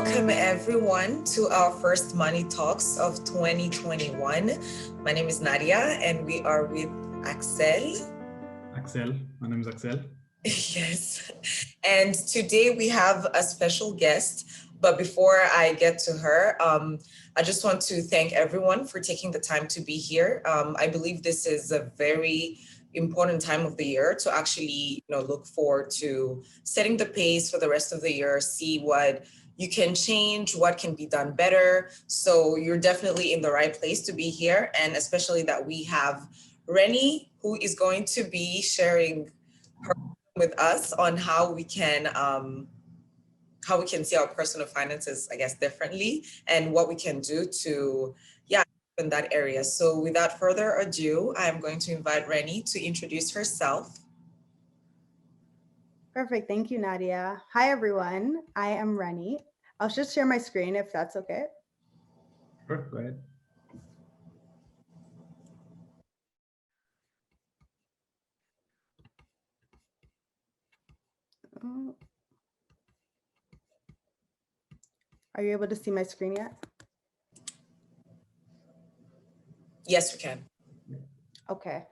Welcome everyone to our first Money Talks of 2021. My name is Nadia and we are with Axel. My name is Axel. Yes, and today we have a special guest, but before I get to her, I just want to thank everyone for taking the time to be here. I believe this is a very important time of the year to actually look forward to setting the pace for the rest of the year, see what you can change, what can be done better. So you're definitely in the right place to be here, and especially that we have Rennie, who is going to be sharing her with us on how we can see our personal finances, I guess, differently, and what we can do to in that area. So without further ado, I'm going to invite Rennie to introduce herself. Perfect. Thank you, Nadia. Hi, everyone. I am Rennie. I'll just share my screen if that's okay. Sure, go ahead. Are you able to see my screen yet? Yes, we can. Okay.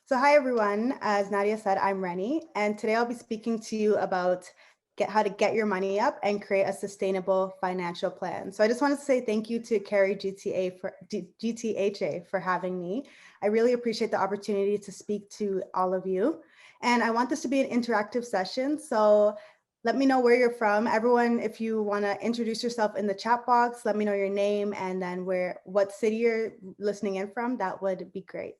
So hi, everyone. As Nadia said, I'm Rennie, and today I'll be speaking to you about how to get your money up and create a sustainable financial plan. So I just wanted to say thank you to Carrie GTHA for having me. I really appreciate the opportunity to speak to all of you. And I want this to be an interactive session. So let me know where you're from. Everyone, if you want to introduce yourself in the chat box, let me know your name and then what city you're listening in from. That would be great.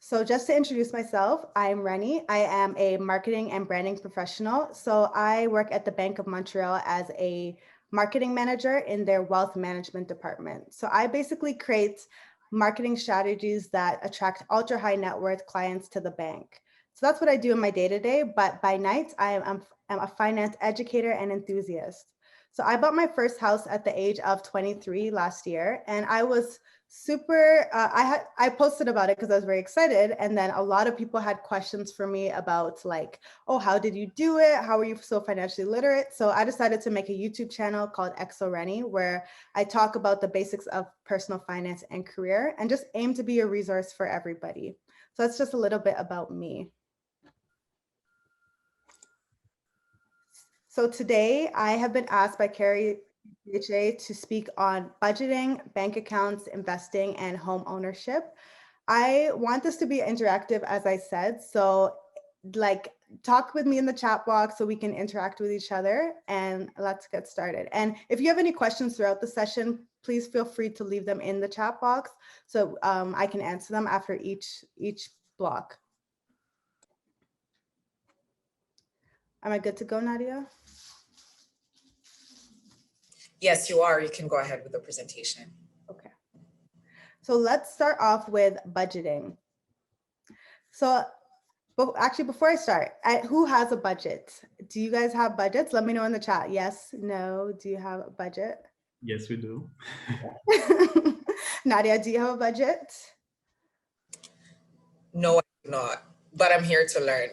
So just to introduce myself, I'm Rennie. I am a marketing and branding professional. So I work at the Bank of Montreal as a marketing manager in their wealth management department. So I basically create marketing strategies that attract ultra high net worth clients to the bank. So that's what I do in my day-to-day, but by night, I'm a finance educator and enthusiast. So I bought my first house at the age of 23 last year, and I was super, I posted about it because I was very excited. And then a lot of people had questions for me about like, oh, how did you do it? How are you so financially literate? So I decided to make a YouTube channel called Exo Rennie, where I talk about the basics of personal finance and career and just aim to be a resource for everybody. So that's just a little bit about me. So today I have been asked by Carrie to speak on budgeting, bank accounts, investing, and home ownership. I want this to be interactive, as I said. So like talk with me in the chat box so we can interact with each other, and let's get started. And if you have any questions throughout the session, please feel free to leave them in the chat box so I can answer them after each block. Am I good to go, Nadia? Yes, you are. You can go ahead with the presentation. Okay. So let's start off with budgeting. So actually, before I start, who has a budget? Do you guys have budgets? Let me know in the chat. Yes, no, do you have a budget? Yes, we do. Nadia, do you have a budget? No, I do not, but I'm here to learn.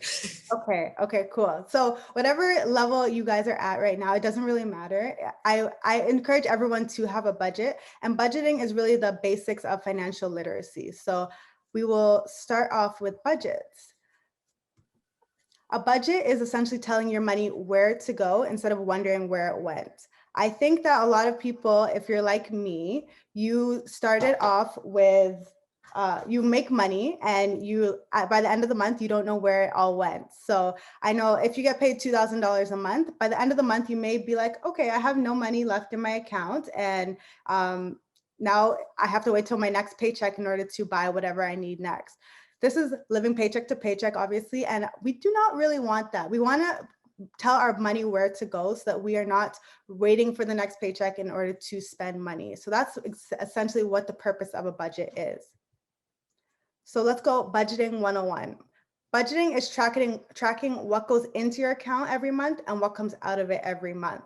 Okay, cool. So whatever level you guys are at right now, it doesn't really matter. I encourage everyone to have a budget, and budgeting is really the basics of financial literacy. So we will start off with budgets. A budget is essentially telling your money where to go instead of wondering where it went. I think that a lot of people, if you're like me, you started off with you make money and by the end of the month, you don't know where it all went. So I know if you get paid $2,000 a month, by the end of the month, you may be like, okay, I have no money left in my account. And now I have to wait till my next paycheck in order to buy whatever I need next. This is living paycheck to paycheck, obviously. And we do not really want that. We want to tell our money where to go so that we are not waiting for the next paycheck in order to spend money. So that's essentially what the purpose of a budget is. So let's go budgeting 101. Budgeting is tracking what goes into your account every month and what comes out of it every month.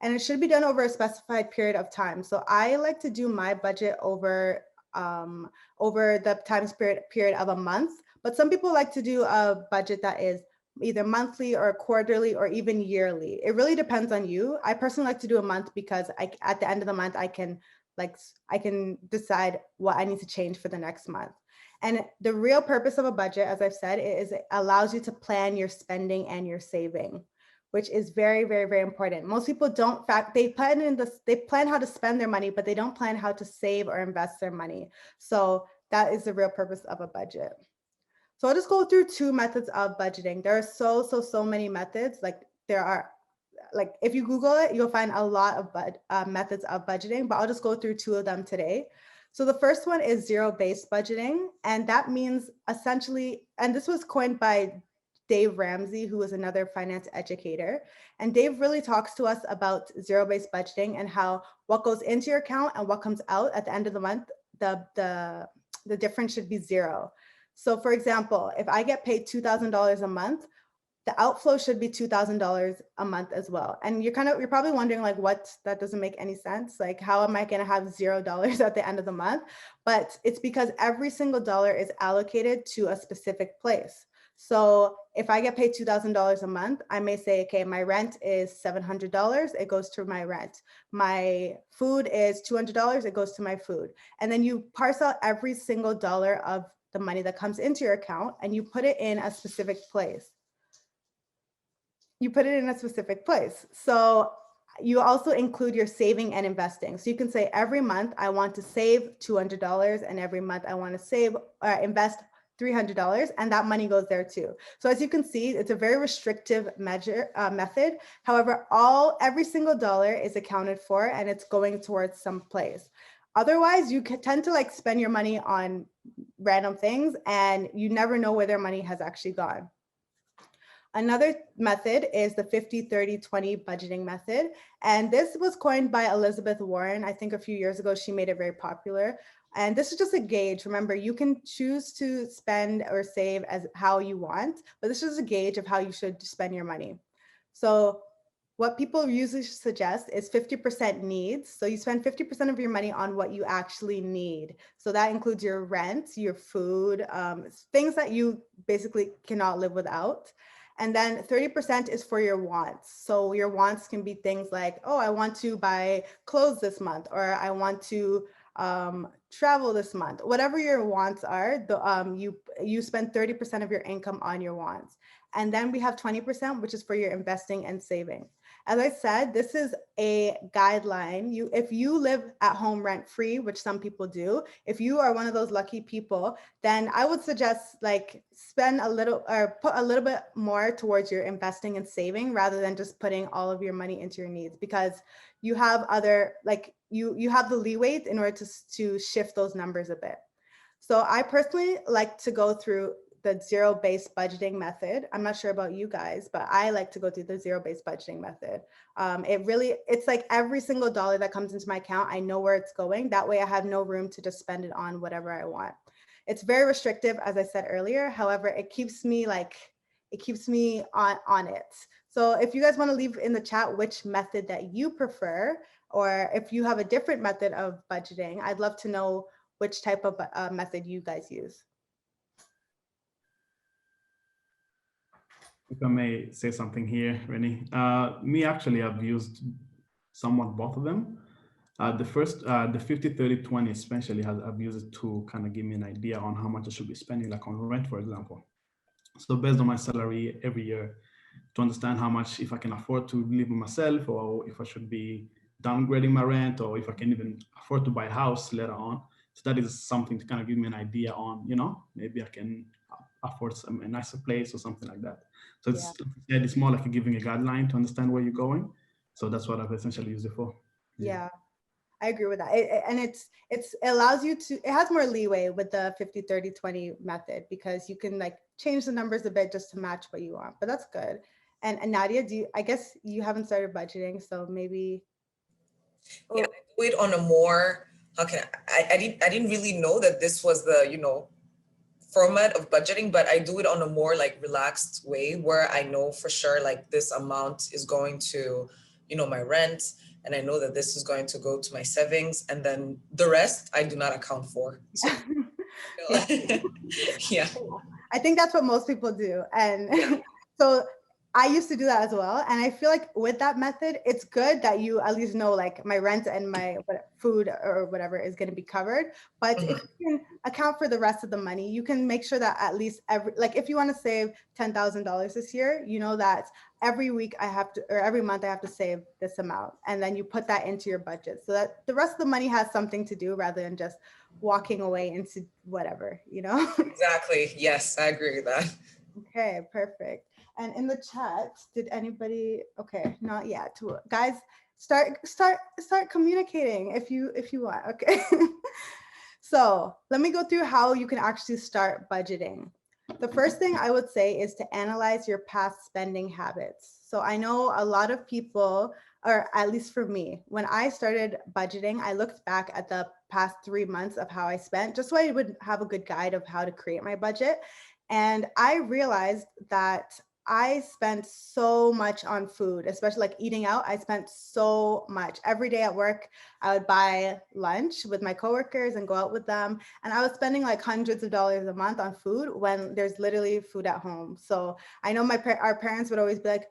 And it should be done over a specified period of time. So I like to do my budget over the time period of a month, but some people like to do a budget that is either monthly or quarterly or even yearly. It really depends on you. I personally like to do a month because at the end of the month, I can decide what I need to change for the next month. And the real purpose of a budget, as I've said, is it allows you to plan your spending and your saving, which is very, very, very important. Most people don't they plan how to spend their money, but they don't plan how to save or invest their money. So that is the real purpose of a budget. So I'll just go through two methods of budgeting. There are so many methods. If you Google it, you'll find a lot of methods of budgeting, but I'll just go through two of them today. So the first one is zero-based budgeting. And that means essentially, and this was coined by Dave Ramsey, who is another finance educator. And Dave really talks to us about zero-based budgeting and how what goes into your account and what comes out at the end of the month, the difference should be zero. So for example, if I get paid $2,000 a month, the outflow should be $2,000 a month as well. And you're probably wondering like, that doesn't make any sense. Like, how am I going to have $0 at the end of the month? But it's because every single dollar is allocated to a specific place. So if I get paid $2,000 a month, I may say, okay, my rent is $700. It goes to my rent. My food is $200. It goes to my food. And then you parse out every single dollar of the money that comes into your account and you put it in a specific place. So you also include your saving and investing. So you can say every month I want to save $200 and every month I want to invest $300, and that money goes there too. So as you can see, it's a very restrictive method. However, every single dollar is accounted for and it's going towards some place. Otherwise, you tend to spend your money on random things and you never know where their money has actually gone. Another method is the 50-30-20 budgeting method. And this was coined by Elizabeth Warren. I think a few years ago, she made it very popular. And this is just a gauge. Remember, you can choose to spend or save as how you want, but this is a gauge of how you should spend your money. So what people usually suggest is 50% needs. So you spend 50% of your money on what you actually need. So that includes your rent, your food, things that you basically cannot live without. And then 30% is for your wants. So your wants can be things like, oh, I want to buy clothes this month, or I want to travel this month. Whatever your wants are, you spend 30% of your income on your wants. And then we have 20%, which is for your investing and saving. As I said, this is a guideline. If you live at home rent-free, which some people do, if you are one of those lucky people, then I would suggest spend a little or put a little bit more towards your investing and saving rather than just putting all of your money into your needs, because you have you have the leeway in order to shift those numbers a bit. So I personally like to go through the zero-based budgeting method. I'm not sure about you guys, but I like to go through the zero-based budgeting method. It's like every single dollar that comes into my account, I know where it's going. That way I have no room to just spend it on whatever I want. It's very restrictive, as I said earlier. However, it keeps me on it. So if you guys want to leave in the chat which method that you prefer, or if you have a different method of budgeting, I'd love to know which type of method you guys use. If I may say something here, Rennie. Me, actually, I've used somewhat both of them. The first, the 50-30-20 especially, I've used it to kind of give me an idea on how much I should be spending, like on rent, for example. So based on my salary every year, to understand how much, if I can afford to live with myself, or if I should be downgrading my rent, or if I can even afford to buy a house later on. So that is something to kind of give me an idea on, maybe I can afford a nicer place or something like that. So it's more like giving a guideline to understand where you're going. So that's what I've essentially used it for. Yeah, I agree with that. It allows you to, it has more leeway with the 50-30-20 method, because you can change the numbers a bit just to match what you want, but that's good. And Nadia, I guess you haven't started budgeting, so maybe. Yeah, I do it on a more, I didn't really know that this was the, format of budgeting, but I do it on a more relaxed way, where I know for sure this amount is going to, my rent, and I know that this is going to go to my savings, and then the rest I do not account for. So, yeah. yeah. I think that's what most people do. And So I used to do that as well. And I feel like with that method, it's good that you at least know like my rent and my food or whatever is going to be covered. But if you can account for the rest of the money, you can make sure that at least like if you want to save $10,000 this year, you know that every week I have to, or every month I have to save this amount. And then you put that into your budget so that the rest of the money has something to do rather than just walking away into whatever, you know? Exactly. Yes, I agree with that. Okay, perfect. And in the chat, did anybody, okay, not yet. Guys, start communicating if you want. Okay. So let me go through how you can actually start budgeting. The first thing I would say is to analyze your past spending habits. So I know a lot of people, or at least for me, when I started budgeting, I looked back at the past 3 months of how I spent, just so I would have a good guide of how to create my budget. And I realized that I spent so much on food, especially like eating out. I spent so much. Every day at work, I would buy lunch with my coworkers and go out with them. And I was spending like hundreds of dollars a month on food when there's literally food at home. So I know our parents would always be like,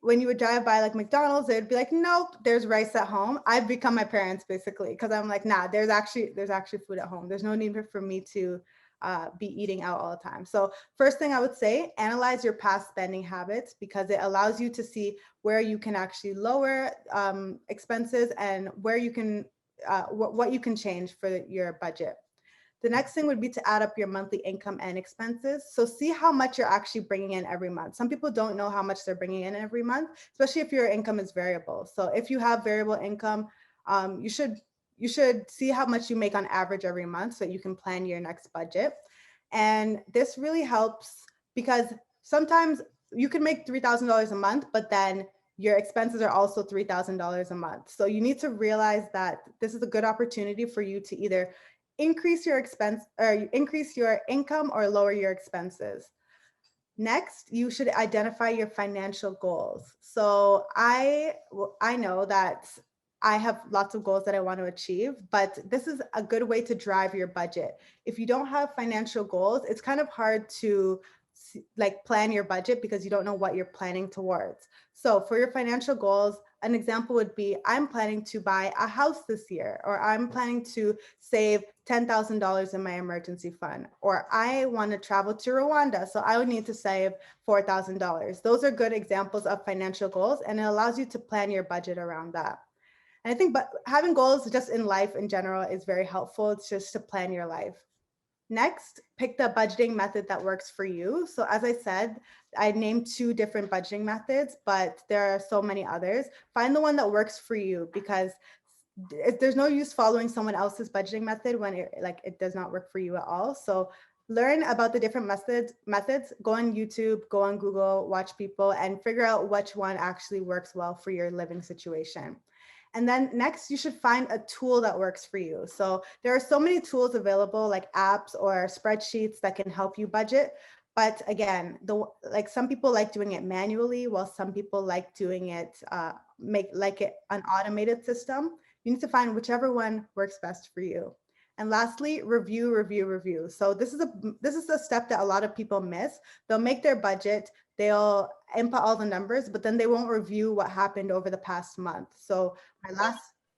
when you would drive by like McDonald's, they'd be like, nope, there's rice at home. I've become my parents basically, because I'm like, nah, there's actually food at home. There's no need for me to be eating out all the time. So first thing I would say, analyze your past spending habits, because it allows you to see where you can actually lower expenses and where you can, what you can change for your budget. The next thing would be to add up your monthly income and expenses. So see how much you're actually bringing in every month. Some people don't know how much they're bringing in every month, especially if your income is variable. So if you have variable income, you should see how much you make on average every month so you can plan your next budget. And this really helps because sometimes you can make $3,000 a month, but then your expenses are also $3,000 a month. So you need to realize that this is a good opportunity for you to either increase your expense or increase your income or lower your expenses. Next, you should identify your financial goals. So I know that I have lots of goals that I want to achieve, but this is a good way to drive your budget. If you don't have financial goals, it's kind of hard to like plan your budget because you don't know what you're planning towards. So for your financial goals, an example would be, I'm planning to buy a house this year, or I'm planning to save $10,000 in my emergency fund, or I want to travel to Rwanda, so I would need to save $4,000. Those are good examples of financial goals, and it allows you to plan your budget around that. And I think but having goals just in life in general is very helpful. It's just to plan your life. Next, pick the budgeting method that works for you. So as I said, I named 2 different budgeting methods, but there are so many others. Find the one that works for you, because there's no use following someone else's budgeting method when it does not work for you at all. So learn about the different methods, go on YouTube, go on Google, watch people, and figure out which one actually works well for your living situation. And then next, you should find a tool that works for you. So there are so many tools available, like apps or spreadsheets that can help you budget. But again, some people like doing it manually, while some people like doing it, make it an automated system. You need to find whichever one works best for you. And lastly, review. So this is a step that a lot of people miss. They'll make their budget, they'll input all the numbers, but then they won't review what happened over the past month. So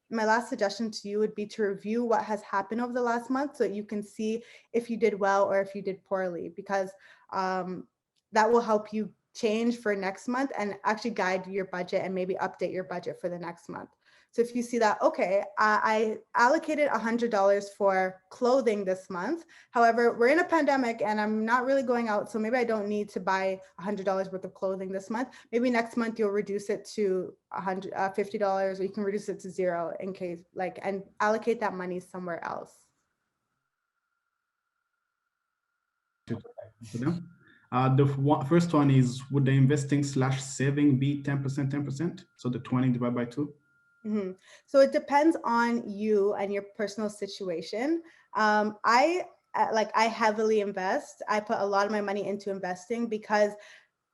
my last suggestion to you would be to review what has happened over the last month so you can see if you did well or if you did poorly, because that will help you change for next month and actually guide your budget and maybe update your budget for the next month. So if you see that, okay, I allocated $100 for clothing this month. However, we're in a pandemic and I'm not really going out. So maybe I don't need to buy $100 worth of clothing this month. Maybe next month you'll reduce it to $50, or you can reduce it to 0 in case and allocate that money somewhere else. First one is, would the investing / saving be 10%, 10%? So the 20 divided by 2? Mm-hmm. So it depends on you and your personal situation. I heavily invest. I put a lot of my money into investing, because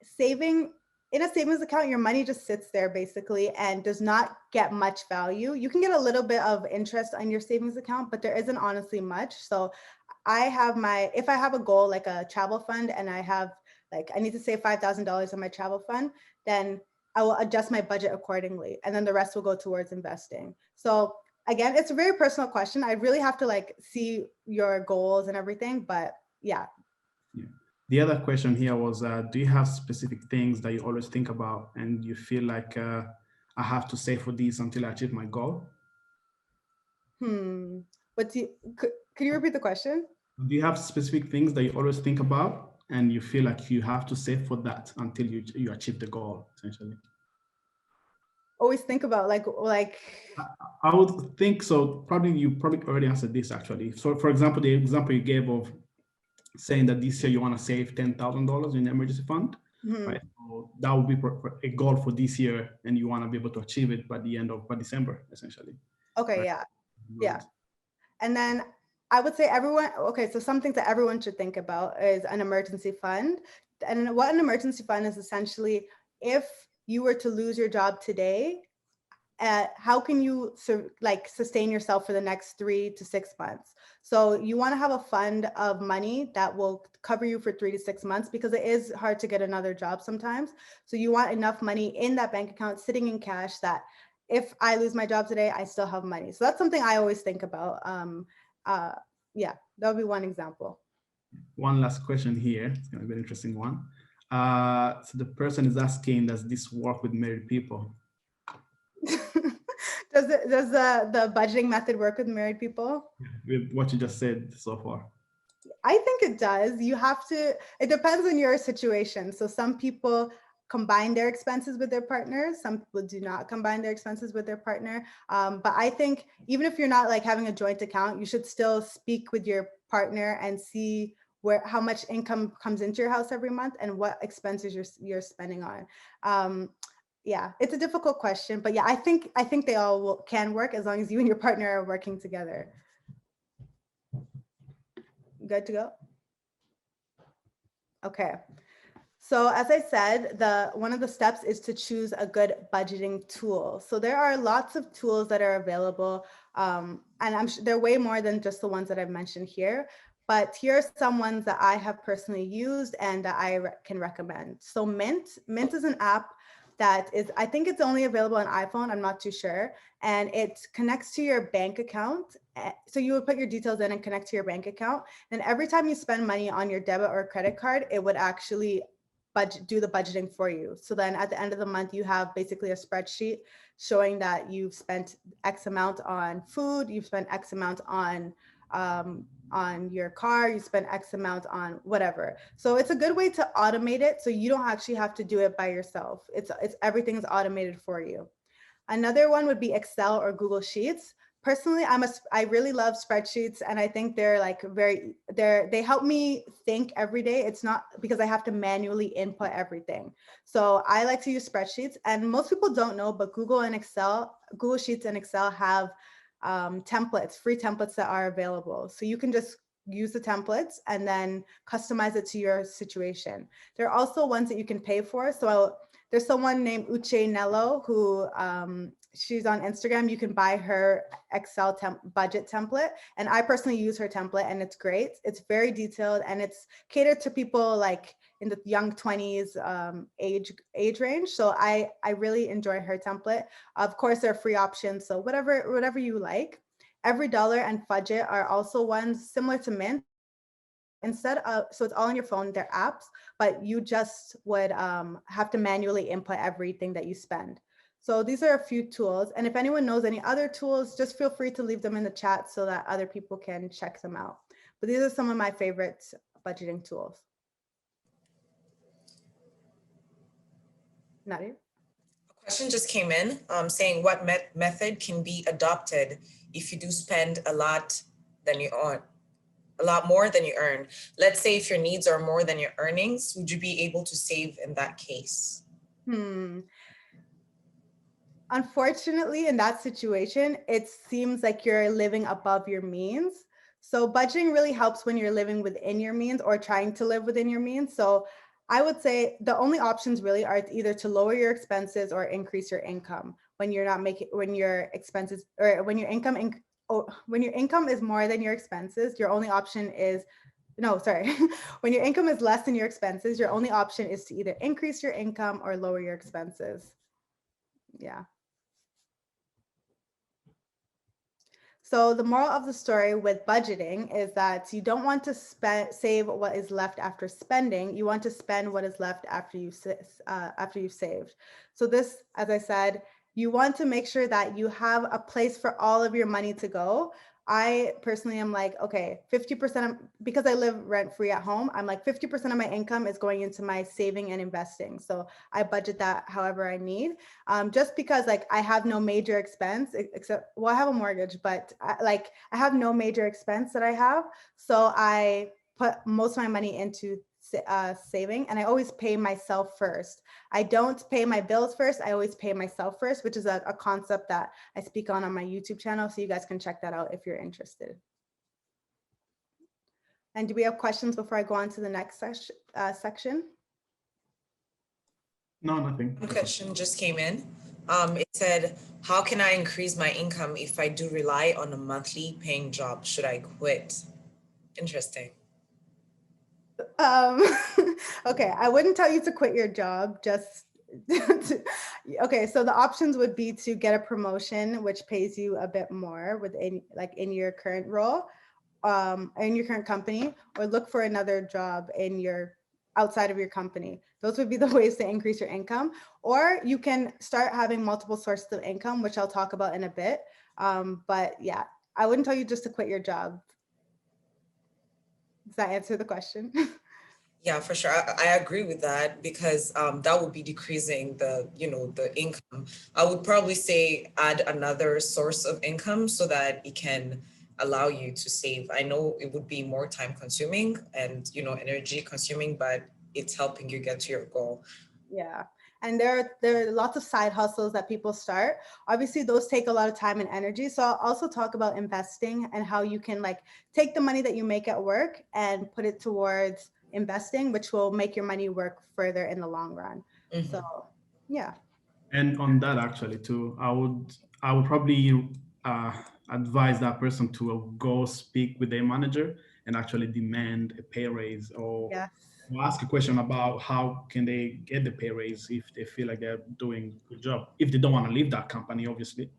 saving in a savings account, your money just sits there basically and does not get much value. You can get a little bit of interest on your savings account, but there isn't honestly much. So if I have a goal like a travel fund, and I have like I need to save $5,000 in my travel fund, then I will adjust my budget accordingly. And then the rest will go towards investing. So again, it's a very personal question. I really have to like see your goals and everything, but yeah. Yeah. The other question here was, do you have specific things that you always think about and you feel like I have to save for these until I achieve my goal? Could you repeat the question? Do you have specific things that you always think about and you feel like you have to save for that until you achieve the goal, essentially? Always think about like I would think so. You probably already answered this actually. So for example, the example you gave of saying that this year you want to save $10,000 in the emergency fund, right? So that would be a goal for this year, and you want to be able to achieve it by December, essentially. Okay, right? Yeah. And then I would say so some things that everyone should think about is an emergency fund. And what an emergency fund is essentially, if you were to lose your job today, how can you sustain yourself for the next 3 to 6 months? So you want to have a fund of money that will cover you for 3 to 6 months, because it is hard to get another job sometimes. So you want enough money in that bank account sitting in cash that if I lose my job today, I still have money. So that's something I always think about. Yeah, that would be one example. One last question here. It's going to be an interesting one. So the person is asking, does this work with married people? Does the budgeting method work with married people? With what you just said so far. I think it does. It depends on your situation. So some people combine their expenses with their partner. Some people do not combine their expenses with their partner. But I think even if you're not like having a joint account, you should still speak with your partner and see how much income comes into your house every month and what expenses you're spending on. Yeah, it's a difficult question, but yeah, I think they all can work as long as you and your partner are working together. Good to go? Okay. So as I said, one of the steps is to choose a good budgeting tool. So there are lots of tools that are available, and I'm sure there are way more than just the ones that I've mentioned here. But here are some ones that I have personally used and that I can recommend. So Mint is an app that is, I think it's only available on iPhone, I'm not too sure. And it connects to your bank account. So you would put your details in and connect to your bank account. And every time you spend money on your debit or credit card, it would actually do the budgeting for you. So then at the end of the month, you have basically a spreadsheet showing that you've spent X amount on food, you've spent X amount on your car, you spend X amount on whatever. So it's a good way to automate it, so you don't actually have to do it by yourself. Everything is automated for you. Another one would be Excel or Google Sheets. Personally, I really love spreadsheets, and I think they're like they help me think every day. It's not because I have to manually input everything. So I like to use spreadsheets, and most people don't know, but Google Sheets and Excel have free templates that are available. So you can just use the templates and then customize it to your situation. There are also ones that you can pay for. So there's someone named Uche Nello who she's on Instagram. You can buy her Excel budget template. And I personally use her template and it's great. It's very detailed and it's catered to people like in the young 20s age range. So I really enjoy her template. Of course, there are free options. So whatever you like. EveryDollar and Fudget are also ones similar to Mint. So it's all on your phone, they're apps, but you just would have to manually input everything that you spend. So these are a few tools. And if anyone knows any other tools, just feel free to leave them in the chat so that other people can check them out. But these are some of my favorite budgeting tools. Nadia? A question just came in saying what method can be adopted if you do spend a lot more than you earn. Let's say if your needs are more than your earnings, would you be able to save in that case? Unfortunately, in that situation, it seems like you're living above your means. So budgeting really helps when you're living within your means or trying to live within your means. So I would say the only options really are either to lower your expenses or increase your income when you're not making, when your expenses or when your income is more than your expenses. Your only option is no, sorry. When your income is less than your expenses, your only option is to either increase your income or lower your expenses. Yeah. So the moral of the story with budgeting is that you don't want to save what is left after spending. You want to spend what is left after after you've saved. So this, as I said, you want to make sure that you have a place for all of your money to go. I personally am like, okay, 50% because I live rent free at home, I'm like 50% of my income is going into my saving and investing. So I budget that however I need. Just because like I have no major expense except, well, I have a mortgage, but I have no major expense that I have. So I put most of my money into saving, and I always pay myself first. I don't pay my bills first. I always pay myself first, which is a concept that I speak on my YouTube channel. So you guys can check that out if you're interested. And do we have questions before I go on to the next section? No, nothing. One question just came in. It said, how can I increase my income if I do rely on a monthly paying job? Should I quit? Interesting. Okay, I wouldn't tell you to quit your job, just okay, so the options would be to get a promotion which pays you a bit more within in your current role, in your current company, or look for another job in your outside of your company. Those would be the ways to increase your income. Or you can start having multiple sources of income, which I'll talk about in a bit. But yeah, I wouldn't tell you just to quit your job. Does that answer the question? Yeah, for sure. I agree with that because that would be decreasing the income. I would probably say add another source of income so that it can allow you to save. I know it would be more time consuming and energy consuming, but it's helping you get to your goal. Yeah. And there are lots of side hustles that people start. Obviously, those take a lot of time and energy. So I'll also talk about investing and how you can take the money that you make at work and put it towards investing, which will make your money work further in the long run. Mm-hmm. So yeah. And on that actually too, I would probably advise that person to go speak with their manager and actually demand a pay raise, or Yes. ask a question about how can they get the pay raise if they feel like they're doing a good job. If they don't want to leave that company, obviously,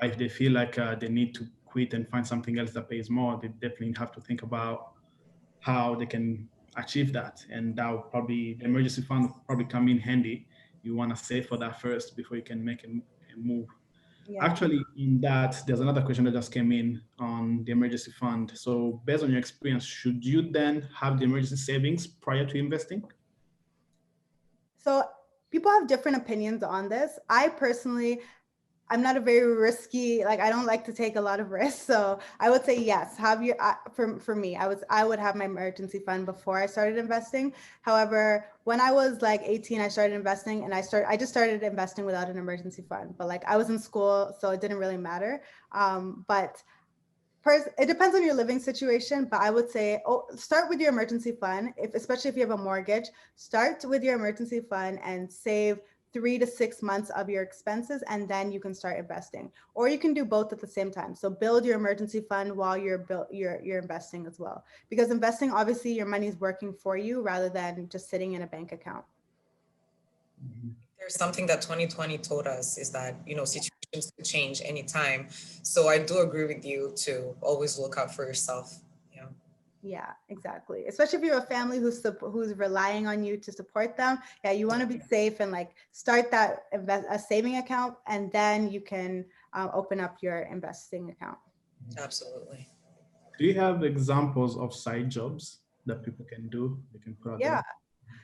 if they feel like they need to quit and find something else that pays more, they definitely have to think about how they can achieve that. And that will probably, the emergency fund will probably come in handy. You want to save for that first before you can make a move. Yeah. Actually, in that, there's another question that just came in on the emergency fund. So based on your experience, should you then have the emergency savings prior to investing? So people have different opinions on this. I personally, I'm not a very risky, I don't like to take a lot of risks. So I would say yes, have your, for me, I would have my emergency fund before I started investing. However, when I was 18, I started investing, and I just started investing without an emergency fund, but I was in school, so it didn't really matter. But it depends on your living situation, but I would say, start with your emergency fund. Especially if you have a mortgage, start with your emergency fund and save 3 to 6 months of your expenses, and then you can start investing. Or you can do both at the same time. So build your emergency fund while you're investing as well. Because investing, obviously, your money is working for you rather than just sitting in a bank account. There's something that 2020 taught us is that, situations could change anytime. So I do agree with you to always look out for yourself. Yeah. Yeah, exactly. Especially if you have a family who's relying on you to support them. Yeah, you want to be safe and start that a saving account, and then you can open up your investing account. Absolutely. Do you have examples of side jobs that people can do? They can put out Yeah. there?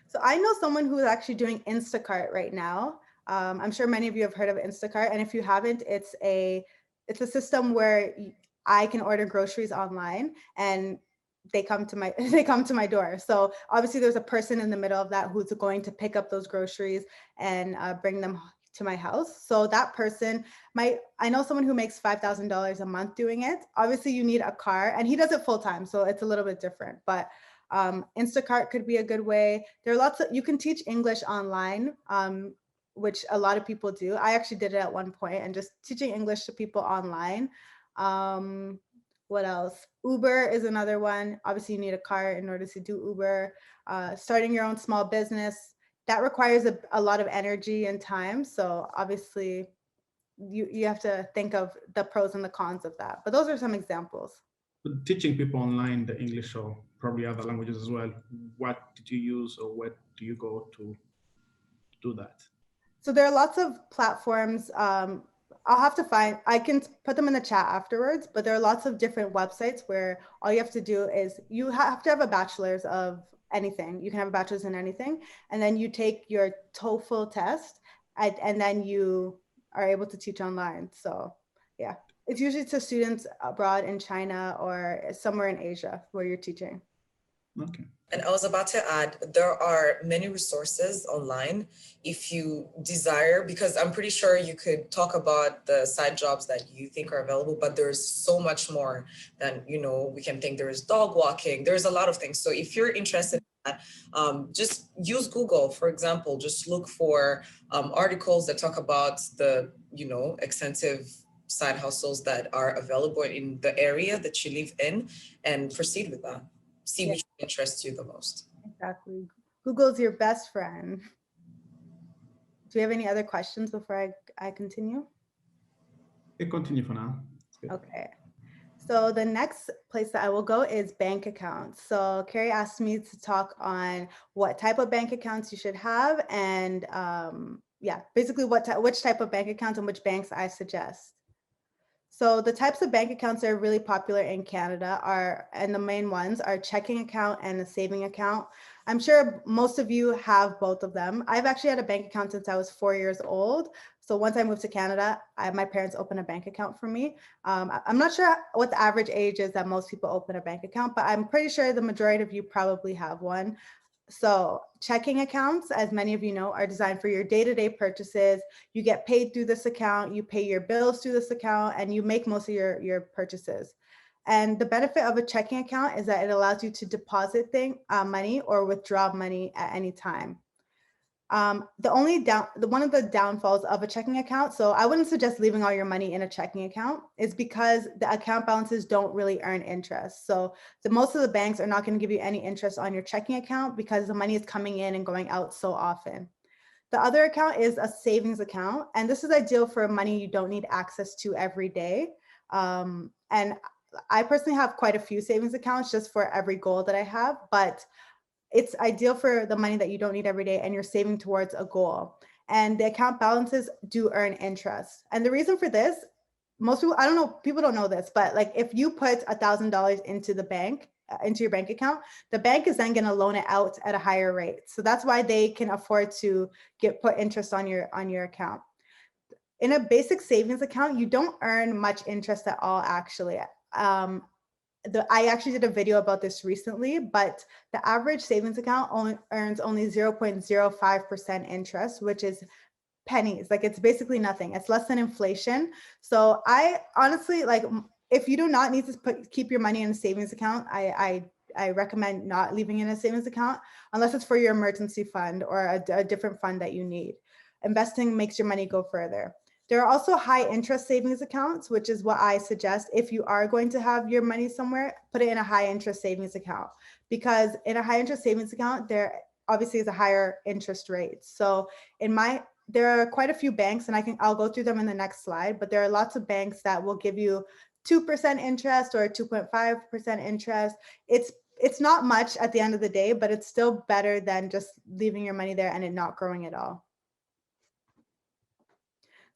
So I know someone who is actually doing Instacart right now. I'm sure many of you have heard of Instacart, and if you haven't, it's a system where I can order groceries online and they come to my door. So obviously there's a person in the middle of that who's going to pick up those groceries and bring them to my house. So that person I know someone who makes $5,000 a month doing it. Obviously you need a car, and he does it full time, so it's a little bit different, but Instacart could be a good way. There are you can teach English online, which a lot of people do. I actually did it at one point, and just teaching English to people online. What else? Uber is another one. Obviously, you need a car in order to do Uber. Starting your own small business, that requires a lot of energy and time. So obviously, you have to think of the pros and the cons of that. But those are some examples. But teaching people online the English or probably other languages as well, what did you use or where do you go to do that? So there are lots of platforms. I'll have to find, I can put them in the chat afterwards, but there are lots of different websites where all you have to do is you have to have a bachelor's of anything. You can have a bachelor's in anything. And then you take your TOEFL test and then you are able to teach online. So yeah, it's usually to students abroad in China or somewhere in Asia where you're teaching. Okay. And I was about to add, there are many resources online if you desire, because I'm pretty sure you could talk about the side jobs that you think are available, but there's so much more than, we can think. There's dog walking, there's a lot of things. So if you're interested in that, just use Google, for example, just look for articles that talk about the, extensive side hustles that are available in the area that you live in and proceed with that. See which interests you the most. Exactly. Google's your best friend. Do you have any other questions before I continue? Okay, continue for now. Okay. So the next place that I will go is bank accounts. So Carrie asked me to talk on what type of bank accounts you should have and yeah, basically which type of bank accounts and which banks I suggest. So the types of bank accounts that are really popular in Canada and the main ones are checking account and a saving account. I'm sure most of you have both of them. I've actually had a bank account since I was 4 years old. So once I moved to Canada, my parents opened a bank account for me. I'm not sure what the average age is that most people open a bank account, but I'm pretty sure the majority of you probably have one. So checking accounts, as many of you know, are designed for your day-to-day purchases. You get paid through this account, you pay your bills through this account, and you make most of your purchases. And the benefit of a checking account is that it allows you to deposit money or withdraw money at any time. One of the downfalls of a checking account, so I wouldn't suggest leaving all your money in a checking account, is because the account balances don't really earn interest. So most of the banks are not going to give you any interest on your checking account because the money is coming in and going out so often. The other account is a savings account, and this is ideal for money you don't need access to every day. And I personally have quite a few savings accounts just for every goal that I have, but it's ideal for the money that you don't need every day and you're saving towards a goal. And the account balances do earn interest. And the reason for this, most people, I don't know, people don't know this, but like if you put $1,000 into the bank, into your bank account, the bank is then going to loan it out at a higher rate. So that's why they can afford to put interest on your account. In a basic savings account, you don't earn much interest at all, actually. I actually did a video about this recently, but the average savings account earns only 0.05% interest, which is pennies. Like it's basically nothing. It's less than inflation. So I honestly, like, if you do not need to keep your money in a savings account, I recommend not leaving in a savings account unless it's for your emergency fund or a different fund that you need. Investing makes your money go further. There are also high interest savings accounts, which is what I suggest. If you are going to have your money somewhere, put it in a high interest savings account, because in a high interest savings account, there obviously is a higher interest rate. So there are quite a few banks, and I'll go through them in the next slide, but there are lots of banks that will give you 2% interest or 2.5% interest. It's not much at the end of the day, but it's still better than just leaving your money there and it not growing at all.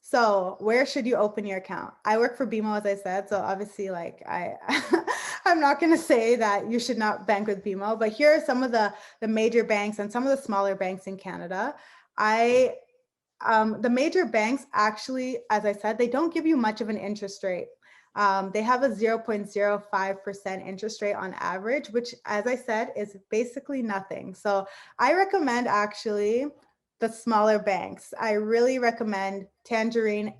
So where should you open your account? I work for BMO, as I said, so obviously like I'm not going to say that you should not bank with BMO, but here are some of the major banks and some of the smaller banks in Canada. The major banks actually, as I said, they don't give you much of an interest rate. They have a 0.05% interest rate on average, which, as I said, is basically nothing. So I recommend actually the smaller banks. I really recommend Tangerine,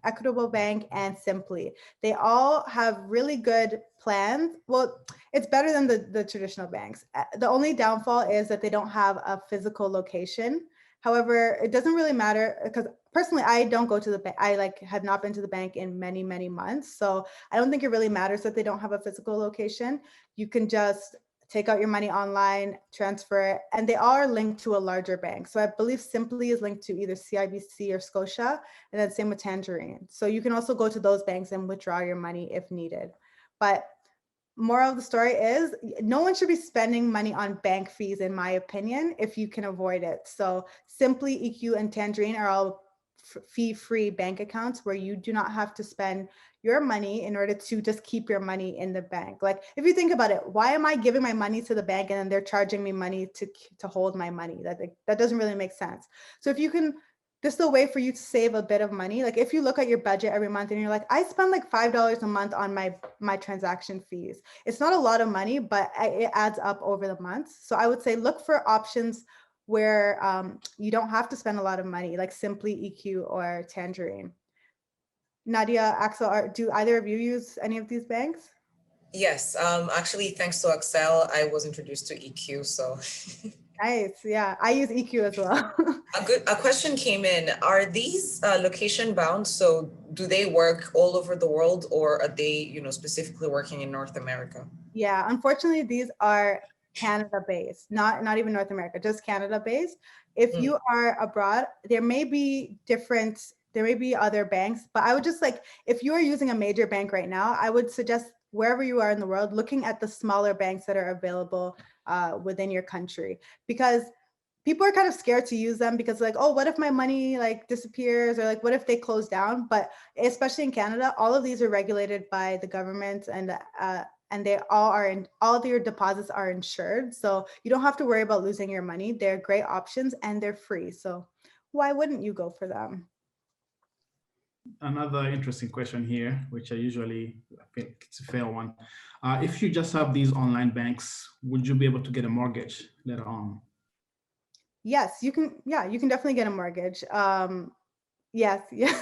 Equitable Bank, and Simply. They all have really good plans. Well, it's better than the traditional banks. The only downfall is that they don't have a physical location. However, it doesn't really matter because personally, I don't go to the bank. I like have not been to the bank in many, many months. So I don't think it really matters that they don't have a physical location. You can just take out your money online, transfer it, and they are linked to a larger bank. So I believe Simply is linked to either CIBC or Scotia, and then same with Tangerine. So you can also go to those banks and withdraw your money if needed. But moral of the story is no one should be spending money on bank fees, in my opinion, if you can avoid it. So Simply, EQ, and Tangerine are all fee-free bank accounts where you do not have to spend your money in order to just keep your money in the bank. Like if you think about it, why am I giving my money to the bank and then they're charging me money to hold my money? That doesn't really make sense. So if you can, this is a way for you to save a bit of money. Like if you look at your budget every month and you're like, I spend like $5 a month on my transaction fees. It's not a lot of money, but it adds up over the months. So I would say look for options where you don't have to spend a lot of money, like Simply, EQ, or Tangerine. Nadia, Axel, do either of you use any of these banks? Yes, actually, thanks to Excel, I was introduced to EQ. So Nice. Yeah, I use EQ as well. a question came in. Are these location bound? So do they work all over the world, or are they, specifically working in North America? Yeah, unfortunately, these are Canada-based, not even North America, just Canada-based. If you are abroad, there may be other banks, but I would just like, if you are using a major bank right now, I would suggest wherever you are in the world, looking at the smaller banks that are available within your country, because people are kind of scared to use them because like, oh, what if my money like disappears, or like, what if they close down? But especially in Canada, all of these are regulated by the government, and they all of your deposits are insured. So you don't have to worry about losing your money. They're great options and they're free. So why wouldn't you go for them? Another interesting question here, which I think it's a fair one. If you just have these online banks, would you be able to get a mortgage later on? Yes, you can. Yeah, you can definitely get a mortgage. Yes, yeah,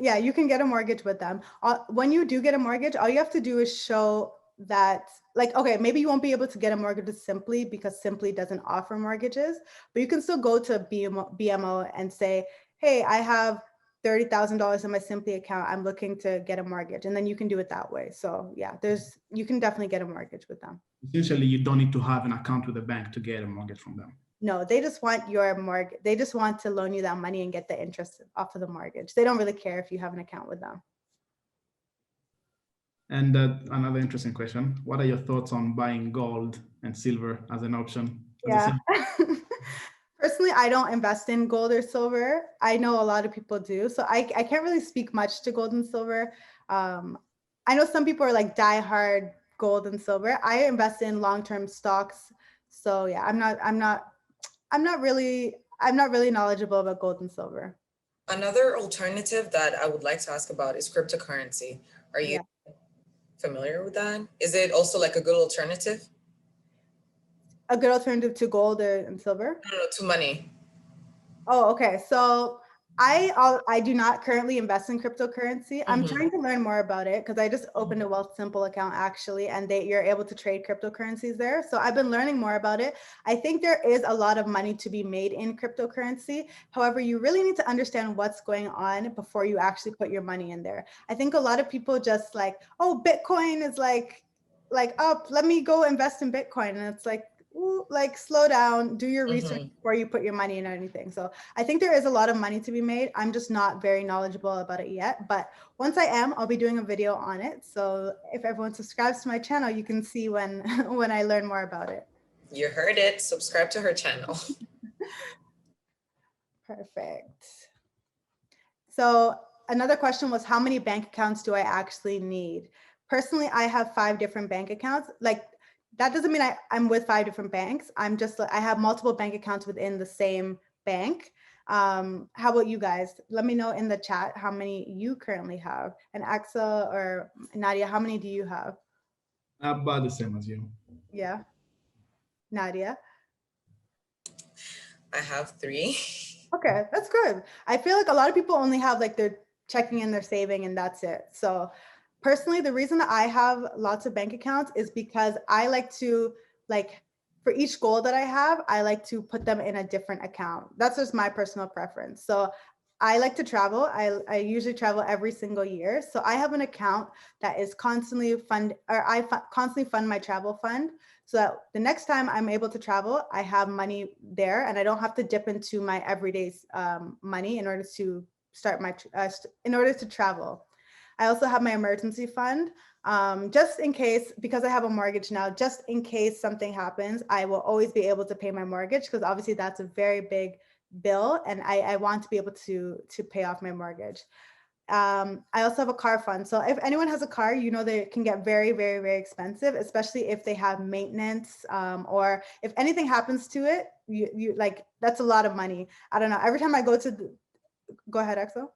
yeah, you can get a mortgage with them. When you do get a mortgage, all you have to do is show that, like, okay, maybe you won't be able to get a mortgage with Simply because Simply doesn't offer mortgages, but you can still go to BMO and say, hey, I have $30,000 in my Simply account. I'm looking to get a mortgage, and then you can do it that way. So yeah, you can definitely get a mortgage with them. Essentially, you don't need to have an account with a bank to get a mortgage from them. No, they just want your mortgage. They just want to loan you that money and get the interest off of the mortgage. They don't really care if you have an account with them. And another interesting question, what are your thoughts on buying gold and silver as an option? Yeah. Personally, I don't invest in gold or silver. I know a lot of people do. So I can't really speak much to gold and silver. I know some people are like diehard gold and silver. I invest in long-term stocks. So yeah, I'm not really knowledgeable about gold and silver. Another alternative that I would like to ask about is cryptocurrency. Are you familiar with that? Is it also like a good alternative? A good alternative to gold and silver? No, to money. Oh, okay. So I do not currently invest in cryptocurrency. I'm trying to learn more about it because I just opened a Wealthsimple account actually, and you're able to trade cryptocurrencies there. So I've been learning more about it. I think there is a lot of money to be made in cryptocurrency. However, you really need to understand what's going on before you actually put your money in there. I think a lot of people just like, oh, Bitcoin is like up, let me go invest in Bitcoin. And it's like, ooh, like slow down, do your research before you put your money in anything. So I think there is a lot of money to be made. I'm just not very knowledgeable about it yet, but once I am, I'll be doing a video on it. So if everyone subscribes to my channel, you can see when I learn more about it. You heard it. Subscribe to her channel. Perfect. So another question was, how many bank accounts do I actually need? Personally, I have 5 different bank accounts. Like, that doesn't mean I'm with 5 different banks. I have multiple bank accounts within the same bank. How about you guys? Let me know in the chat how many you currently have. And Axel or Nadia, how many do you have? About the same as you. Yeah. Nadia? I have 3. Okay, that's good. I feel like a lot of people only have like their checking in, their saving, and that's it. So personally, the reason that I have lots of bank accounts is because I like to like for each goal that I have, I like to put them in a different account. That's just my personal preference. So I like to travel. I usually travel every single year. So I have an account that is constantly constantly fund my travel fund, so that the next time I'm able to travel, I have money there and I don't have to dip into my everyday money in order to in order to travel. I also have my emergency fund, just in case, because I have a mortgage now, just in case something happens, I will always be able to pay my mortgage, because obviously that's a very big bill and I want to be able to pay off my mortgage. I also have a car fund. So if anyone has a car, you know, they can get very, very, very expensive, especially if they have maintenance, or if anything happens to it, you like, that's a lot of money. I don't know. Every time I go to go ahead, Axel.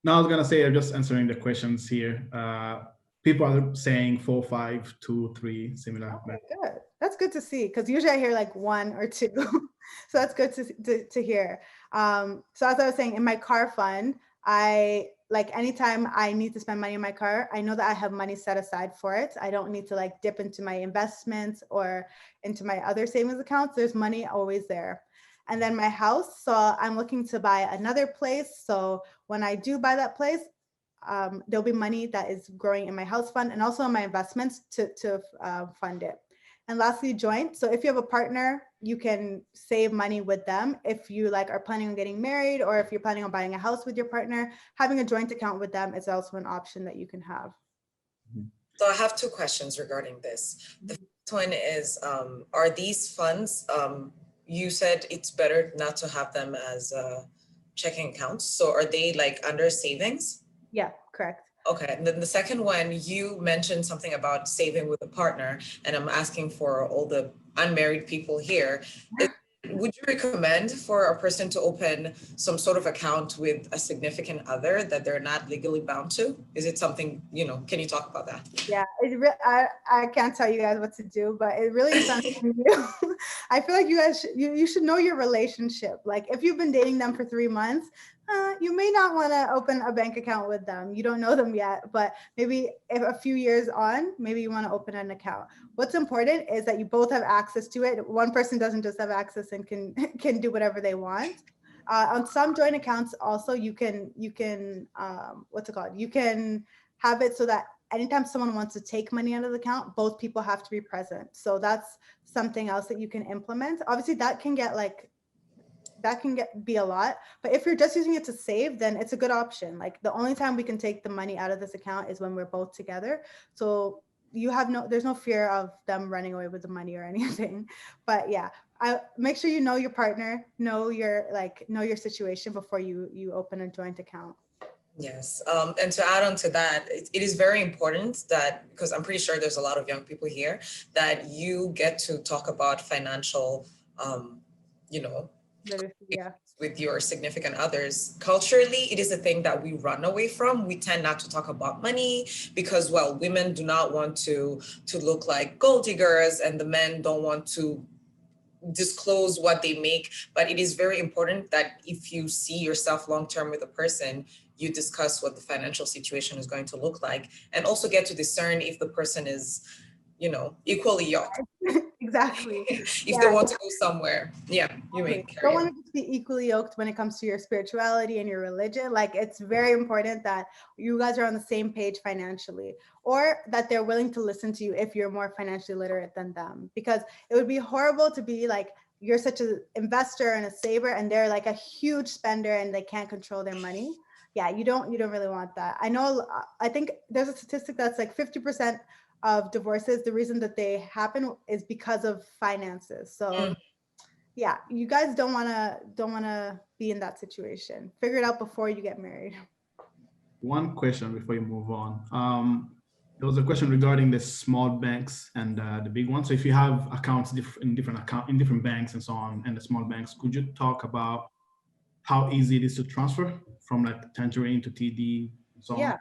No, I was gonna say, I'm just answering the questions here. People are saying 4, 5, 2, 3, similar. Okay, good. That's good to see, because usually I hear like 1 or 2. So that's good to hear. So as I was saying, in my car fund, I like, anytime I need to spend money in my car, I know that I have money set aside for it. I don't need to like dip into my investments or into my other savings accounts. There's money always there. And then my house. So I'm looking to buy another place. So when I do buy that place, there'll be money that is growing in my house fund and also in my investments to fund it. And lastly, joint. So if you have a partner, you can save money with them. If you like are planning on getting married, or if you're planning on buying a house with your partner, having a joint account with them is also an option that you can have. So I have 2 questions regarding this. The first one is, are these funds, you said it's better not to have them as checking accounts. So are they like under savings? Yeah, correct. Okay, and then the second one, you mentioned something about saving with a partner, and I'm asking for all the unmarried people here. Would you recommend for a person to open some sort of account with a significant other that they're not legally bound to? Is it something, you know, can you talk about that? Yeah, I can't tell you guys what to do, but it really depends on you. I feel like you guys you should know your relationship. Like if you've been dating them for 3 months, you may not want to open a bank account with them. You don't know them yet, but maybe if a few years on, maybe you want to open an account. What's important is that you both have access to it. One person doesn't just have access and can do whatever they want. On some joint accounts, also you can what's it called? You can have it so that anytime someone wants to take money out of the account, both people have to be present. So that's something else that you can implement. Obviously, that can be a lot, but if you're just using it to save, then it's a good option. Like the only time we can take the money out of this account is when we're both together. So there's no fear of them running away with the money or anything. But yeah, I make sure you know your partner, know your situation before you open a joint account. Yes, and to add on to that, it is very important that, because I'm pretty sure there's a lot of young people here, that you get to talk about financial, you know, Yeah. with your significant others. Culturally, it is a thing that we run away from. We tend not to talk about money because, well, women do not want to look like gold diggers, and the men don't want to disclose what they make. But it is very important that if you see yourself long-term with a person, you discuss what the financial situation is going to look like, and also get to discern if the person is, you know, equally yoked. Exactly. If they want to go somewhere. Yeah, you may Don't carry want on. to be equally yoked when it comes to your spirituality and your religion. Like it's very important that you guys are on the same page financially, or that they're willing to listen to you if you're more financially literate than them. Because it would be horrible to be like, you're such an investor and a saver and they're like a huge spender and they can't control their money. Yeah, you don't really want that. I think there's a statistic that's like 50% of divorces, the reason that they happen is because of finances. So yeah, you guys don't want to be in that situation. Figure it out before you get married. One question before you move on. There was a question regarding the small banks and the big ones. So if you have accounts in different banks and so on, and the small banks, could you talk about how easy it is to transfer from like Tangerine to TD and so on?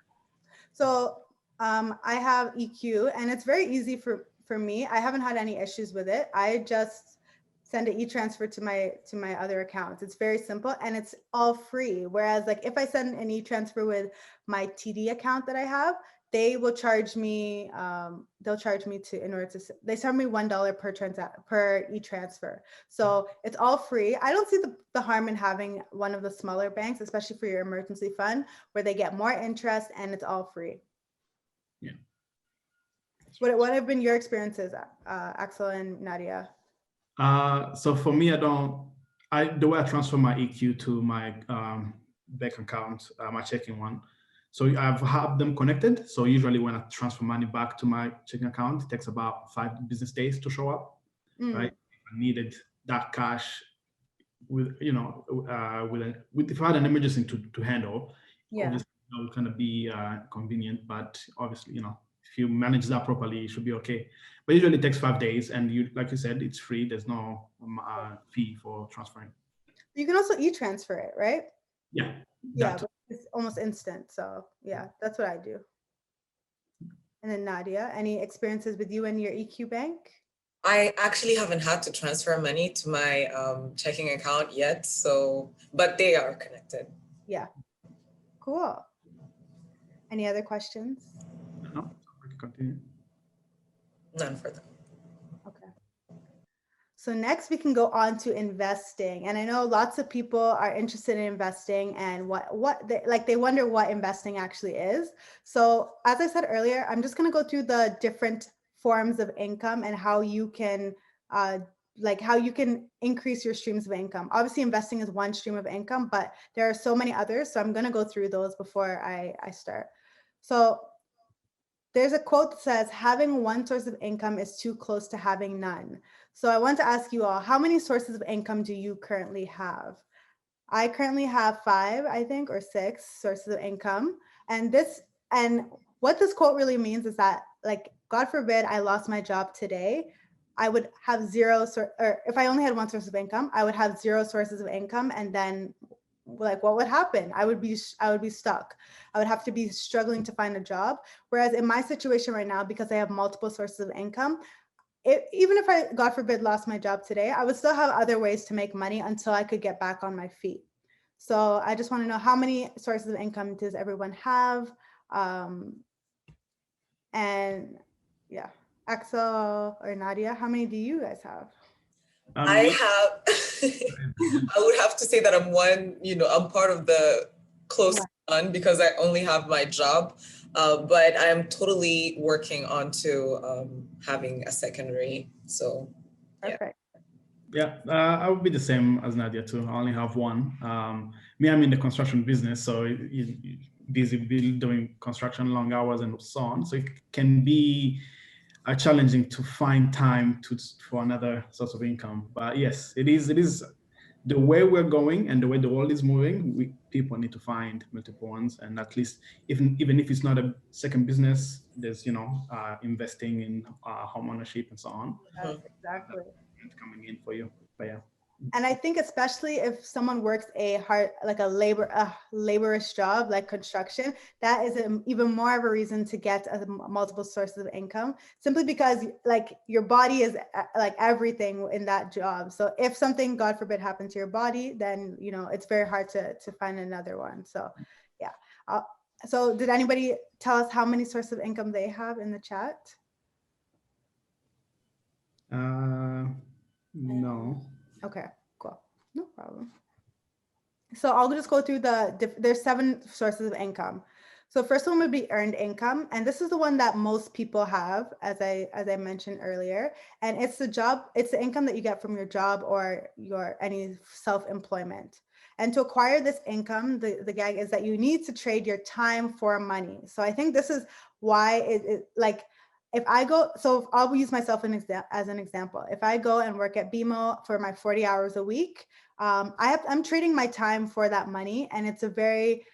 So I have EQ and it's very easy for me. I haven't had any issues with it. I just send an e-transfer to my other accounts. It's very simple and it's all free. Whereas like if I send an e-transfer with my TD account that I have, they will charge me, they'll charge me to, in order to, they charge me $1 per e-transfer. So it's all free. I don't see the harm in having one of the smaller banks, especially for your emergency fund, where they get more interest and it's all free. Yeah. What have been your experiences, Axel and Nadia? So for me, the way I transfer my EQ to my bank account, my checking one. So I've had them connected. So usually when I transfer money back to my checking account, it takes about 5 business days to show up, right? If I needed that cash with, you know, if I had an emergency to handle, obviously that would kind of be convenient, but obviously, you know, if you manage that properly, it should be okay. But usually it takes 5 days, and you, like you said, it's free. There's no fee for transferring. You can also e-transfer it, right? Yeah. Yeah, but it's almost instant. So yeah, that's what I do. And then Nadia, any experiences with you and your EQ bank? I actually haven't had to transfer money to my checking account yet, so, but they are connected. Yeah, cool. Any other questions? No, we can continue. None for them. Okay. So next we can go on to investing. And I know lots of people are interested in investing and they wonder what investing actually is. So as I said earlier, I'm just going to go through the different forms of income and how you can increase your streams of income. Obviously, investing is one stream of income, but there are so many others. So I'm going to go through those before I start. So there's a quote that says, having one source of income is too close to having none. So I want to ask you all, how many sources of income do you currently have? I currently have 5, I think, or 6 sources of income. And what this quote really means is that, like, God forbid I lost my job today, I would have or if I only had one source of income, I would have 0 sources of income. And then, like, what would happen? I would be stuck. I would have to be struggling to find a job. Whereas in my situation right now, because I have multiple sources of income, even if I, God forbid, lost my job today, I would still have other ways to make money until I could get back on my feet. So I just want to know, how many sources of income does everyone have? And yeah, Axel or Nadia, how many do you guys have? I would have to say that I'm I'm part of the close one because I only have my job, but I'm totally working on to having a secondary. So yeah. Perfect. Yeah, I would be the same as Nadia too. I only have one. Me, I'm in the construction business, so busy doing construction, long hours, and so on. So it can be challenging to find time for another source of income. But yes, it is the way we're going and the way the world is moving. People need to find multiple ones, and at least even if it's not a second business, there's investing in home ownership and so on. Yes, exactly. Coming in for you, but yeah. And I think especially if someone works a laborious job like construction, that is even more of a reason to get multiple sources of income, simply because like your body is like everything in that job. So if something, God forbid, happened to your body, then it's very hard to find another one. So yeah. So did anybody tell us how many sources of income they have in the chat? No. Okay, cool. No problem. So I'll just go through there's 7 sources of income. So first one would be earned income. And this is the one that most people have, as I mentioned earlier. And it's the income that you get from your job or any self-employment. And to acquire this income, the gag is that you need to trade your time for money. So I think this is why if I go, so I'll use myself as an example. If I go and work at BMO for my 40 hours a week, I'm trading my time for that money, and it's a very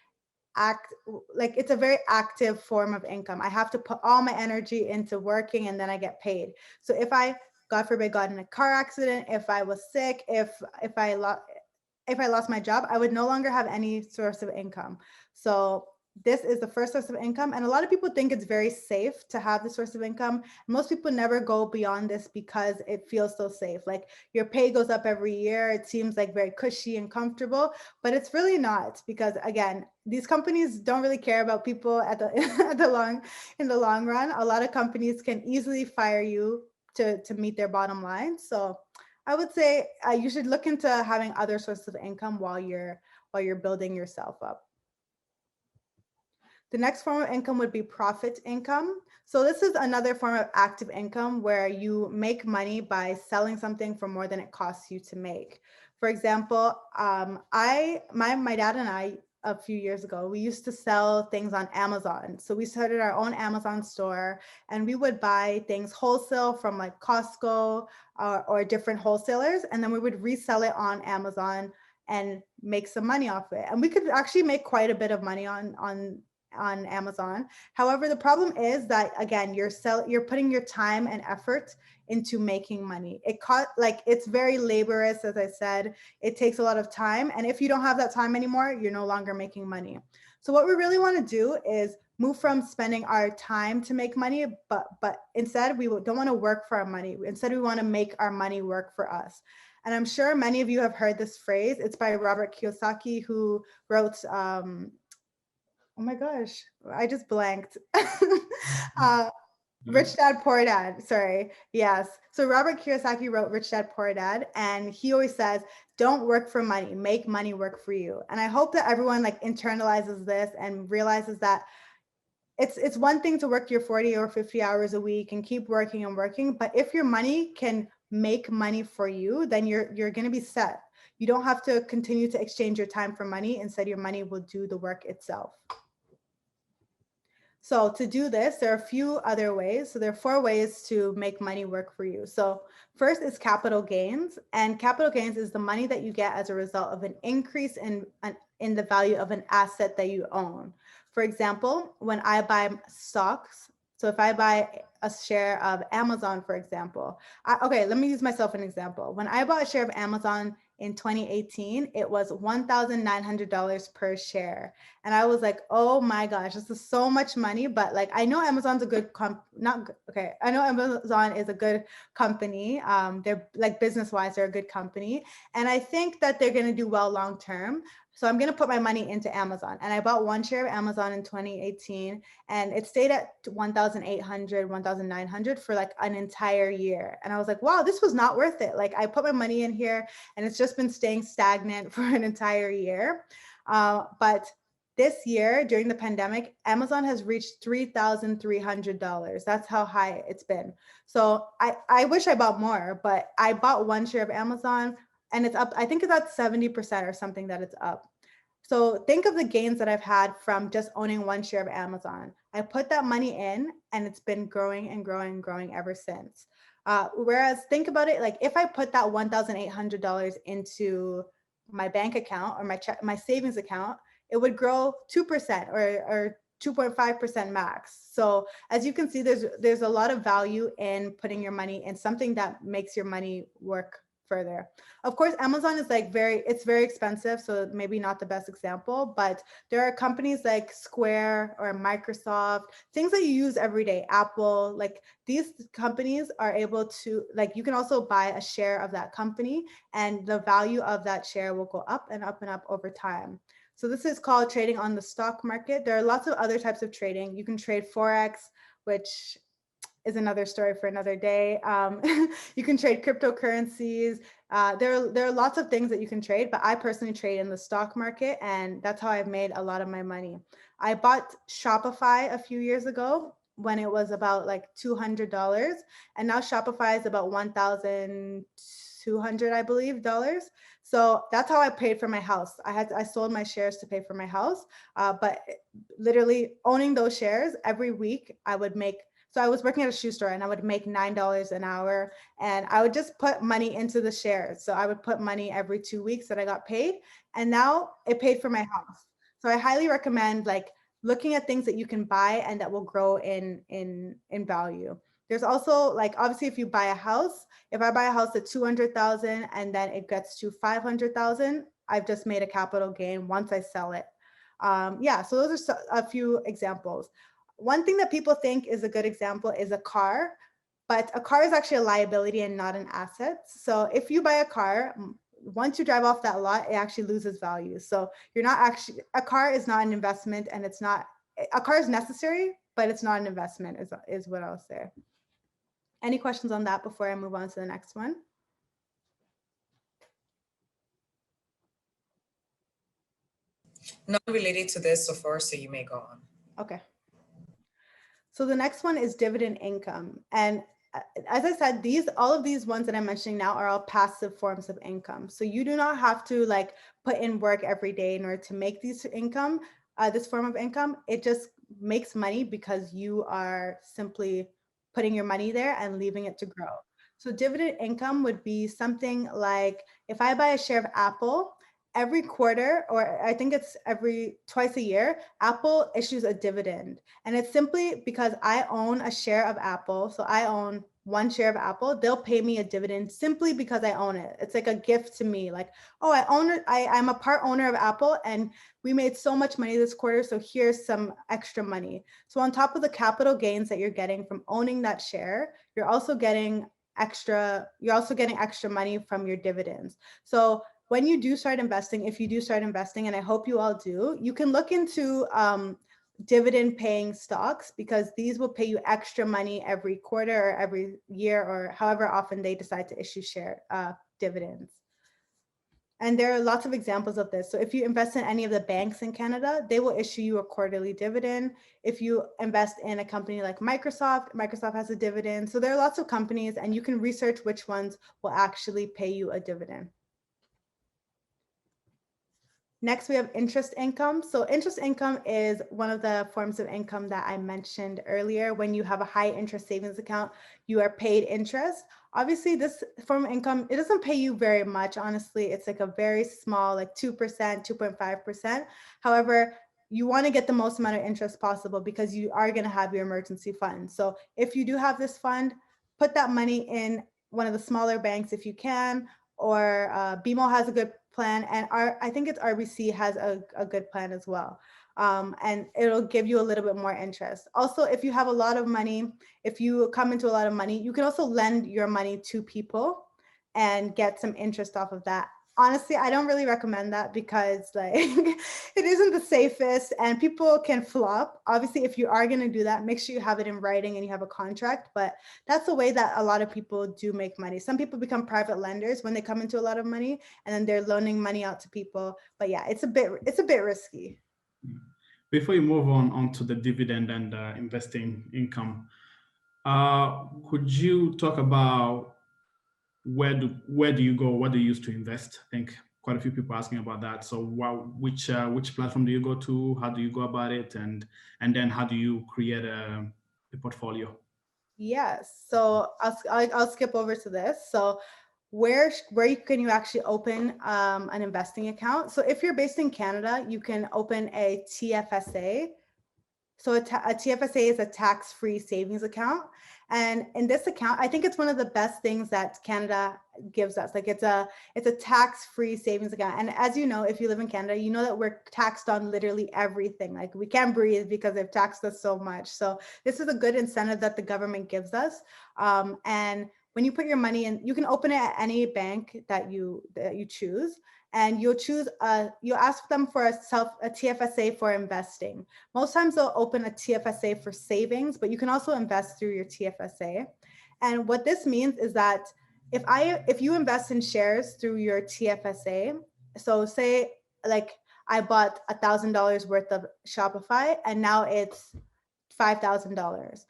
active form of income. I have to put all my energy into working, and then I get paid. So if I, God forbid, got in a car accident, if I was sick, if I lost my job, I would no longer have any source of income. So this is the first source of income. And a lot of people think it's very safe to have this source of income. Most people never go beyond this because it feels so safe. Like your pay goes up every year. It seems like very cushy and comfortable, but it's really not, because again, these companies don't really care about people at the, in the long run. A lot of companies can easily fire you to meet their bottom line. So I would say you should look into having other sources of income while you're building yourself up. The next form of income would be profit income. So this is another form of active income where you make money by selling something for more than it costs you to make. For example, my dad and I, a few years ago, we used to sell things on Amazon. So we started our own Amazon store, and we would buy things wholesale from like Costco or different wholesalers, and then we would resell it on Amazon and make some money off it. And we could actually make quite a bit of money on Amazon. However, the problem is that again, you're putting your time and effort into making money. It's very laborious, as I said. It takes a lot of time, and if you don't have that time anymore, you're no longer making money. So what we really want to do is move from spending our time to make money, but instead we don't want to work for our money. Instead, we want to make our money work for us. And I'm sure many of you have heard this phrase. It's by Robert Kiyosaki, who wrote oh my gosh, I just blanked. Rich Dad, Poor Dad. Sorry. Yes. So Robert Kiyosaki wrote Rich Dad, Poor Dad, and he always says, don't work for money, make money work for you. And I hope that everyone like internalizes this and realizes that it's one thing to work your 40 or 50 hours a week and keep working and working, but if your money can make money for you, then you're going to be set. You don't have to continue to exchange your time for money. Instead, your money will do the work itself. So to do this, there are a few other ways. So there are 4 ways to make money work for you. So first is capital gains. And capital gains is the money that you get as a result of an increase in the value of an asset that you own. For example, when I buy stocks, so if I buy a share of Amazon, for example, okay, let me use myself an example. When I bought a share of Amazon in 2018, it was $1,900 per share. And I was like, oh my gosh, this is so much money. But like, I know Amazon's a good I know Amazon is a good company. They're like business-wise, they're a good company. And I think that they're going to do well long-term. So I'm going to put my money into Amazon. And I bought 1 share of Amazon in 2018, and it stayed at 1,800, 1,900 for like an entire year. And I was like, wow, this was not worth it. Like I put my money in here and it's just been staying stagnant for an entire year. But this year during the pandemic, Amazon has reached $3,300. That's how high it's been. So I wish I bought more, but I bought 1 share of Amazon, and it's up, I think it's at 70% or something that it's up. So think of the gains that I've had from just owning 1 share of Amazon. I put that money in and it's been growing and growing and growing ever since. Whereas think about it, like if I put that $1,800 into my bank account or my savings account, it would grow 2% or 2.5% max. So as you can see, there's a lot of value in putting your money in something that makes your money work further. Of course, Amazon is like it's very expensive, so maybe not the best example, but there are companies like Square or Microsoft, things that you use every day, Apple, like these companies are able to, like you can also buy a share of that company and the value of that share will go up and up and up over time. So this is called trading on the stock market. There are lots of other types of trading. You can trade Forex, which is another story for another day. You can trade cryptocurrencies. There are lots of things that you can trade, but I personally trade in the stock market, and that's how I've made a lot of my money. I bought Shopify a few years ago when it was about like $200, and now Shopify is about $1,200, I believe, dollars. So that's how I paid for my house. I sold my shares to pay for my house, but literally owning those shares every week, I would make. So I was working at a shoe store and I would make $9 an hour, and I would just put money into the shares. So I would put money every 2 weeks that I got paid, and now it paid for my house. So I highly recommend like looking at things that you can buy and that will grow in value. There's also like, obviously if you buy a house, if I buy a house at 200,000 and then it gets to 500,000, I've just made a capital gain once I sell it. Yeah, so those are a few examples. One thing that people think is a good example is a car, but a car is actually a liability and not an asset. So if you buy a car, once you drive off that lot, it actually loses value. So you're not actually, a car is not an investment, and it's not, a car is necessary, but it's not an investment is what I'll say. Any questions on that before I move on to the next one? Not related to this so far, so you may go on. Okay. So the next one is dividend income. And as I said, all of these ones that I'm mentioning now are all passive forms of income. So you do not have to like put in work every day in order to make these income, this form of income. It just makes money because you are simply putting your money there and leaving it to grow. So dividend income would be something like if I buy a share of Apple, every quarter, or I think it's twice a year, Apple issues a dividend. And it's simply because I own a share of Apple. So I own one share of Apple. They'll pay me a dividend simply because I own it. It's like a gift to me. Like, oh, I own it. I'm a part owner of Apple, and we made so much money this quarter. So here's some extra money. So on top of the capital gains that you're getting from owning that share, you're also getting extra money from your dividends. So when you do start investing, if you do start investing, and I hope you all do, you can look into dividend paying stocks, because these will pay you extra money every quarter or every year, or however often they decide to issue share dividends. And there are lots of examples of this. So if you invest in any of the banks in Canada, they will issue you a quarterly dividend. If you invest in a company like Microsoft, Microsoft has a dividend. So there are lots of companies, and you can research which ones will actually pay you a dividend. Next, we have interest income. So interest income is one of the forms of income that I mentioned earlier. When you have a high interest savings account, you are paid interest. Obviously, this form of income, it doesn't pay you very much. Honestly, it's like a very small, like 2%, 2.5%. However, you want to get the most amount of interest possible because you are going to have your emergency fund. So if you do have this fund, put that money in one of the smaller banks if you can, or BMO has a good plan, and I think it's RBC has a good plan as well. And it'll give you a little bit more interest. Also, if you have a lot of money, if you come into a lot of money, you can also lend your money to people and get some interest off of that. Honestly, I don't really recommend that because like it isn't the safest and people can flop. Obviously, if you are going to do that, make sure you have it in writing and you have a contract. But that's the way that a lot of people do make money. Some people become private lenders when they come into a lot of money, and then they're loaning money out to people. But yeah, it's a bit risky. Before you move on to the dividend and investing income, could you talk about where do you go? What do you use to invest? I think quite a few people are asking about that. So which platform do you go to? How do you go about it? And then how do you create a portfolio? Yes. So I'll skip over to this. So where can you actually open an investing account? So if you're based in Canada, you can open a TFSA. So a TFSA is a tax-free savings account. And in this account, I think it's one of the best things that Canada gives us. Like it's a tax-free savings account. And as you know, if you live in Canada, you know that we're taxed on literally everything. Like we can't breathe because they've taxed us so much. So this is a good incentive that the government gives us. And when you put your money in, you can open it at any bank that you choose. And you'll ask them for a TFSA for investing. Most times they'll open a TFSA for savings, but you can also invest through your TFSA. And what this means is that if you invest in shares through your TFSA, so say like I bought $1,000 worth of Shopify and now it's $5,000.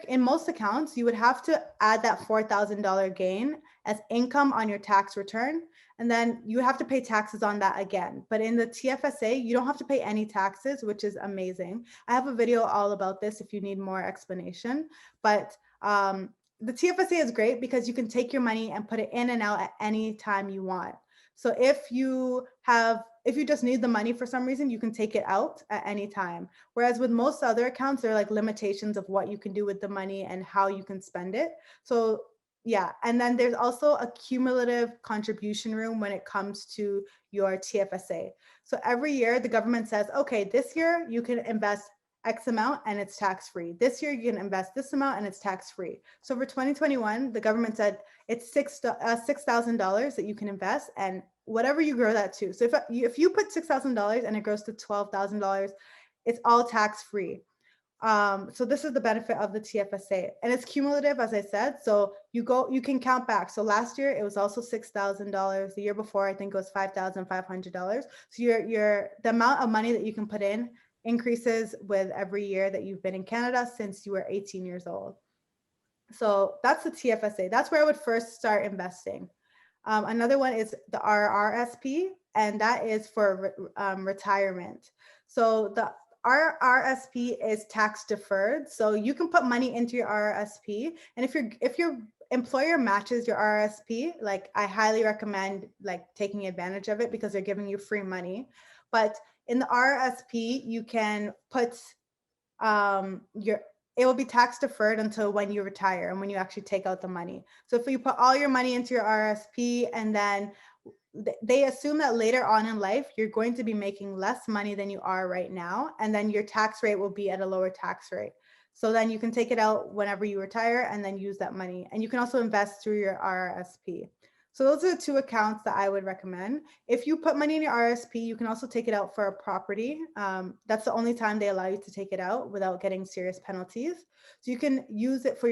In most accounts, you would have to add that $4,000 gain as income on your tax return. And then you have to pay taxes on that again. But in the TFSA, you don't have to pay any taxes, which is amazing. I have a video all about this if you need more explanation. But the TFSA is great because you can take your money and put it in and out at any time you want. So if you just need the money for some reason, you can take it out at any time. Whereas with most other accounts, there are like limitations of what you can do with the money and how you can spend it. So Yeah, and then there's also a cumulative contribution room when it comes to your TFSA. So every year the government says, okay, this year you can invest X amount and it's tax-free. This year you can invest this amount and it's tax-free. So for 2021, the government said it's $6,000 that you can invest, and whatever you grow that to. So if you put $6,000 and it grows to $12,000, it's all tax-free. So this is the benefit of the TFSA, and it's cumulative, as I said. So you can count back. So last year it was also $6,000. The year before, I think it was $5,500. So the amount of money that you can put in increases with every year that you've been in Canada since you were 18 years old. So that's the TFSA. That's where I would first start investing. Another one is the RRSP, and that is for retirement. So the RRSP is tax deferred. So you can put money into your RRSP, and if your employer matches your RRSP, like, I highly recommend like taking advantage of it because they're giving you free money. But in the RRSP, you can put it will be tax deferred until when you retire and when you actually take out the money. So if you put all your money into your RRSP, and then they assume that later on in life, you're going to be making less money than you are right now. And then your tax rate will be at a lower tax rate. So then you can take it out whenever you retire and then use that money. And you can also invest through your RRSP. So those are the two accounts that I would recommend. If you put money in your RSP, you can also take it out for a property. That's the only time they allow you to take it out without getting serious penalties. So you can use it for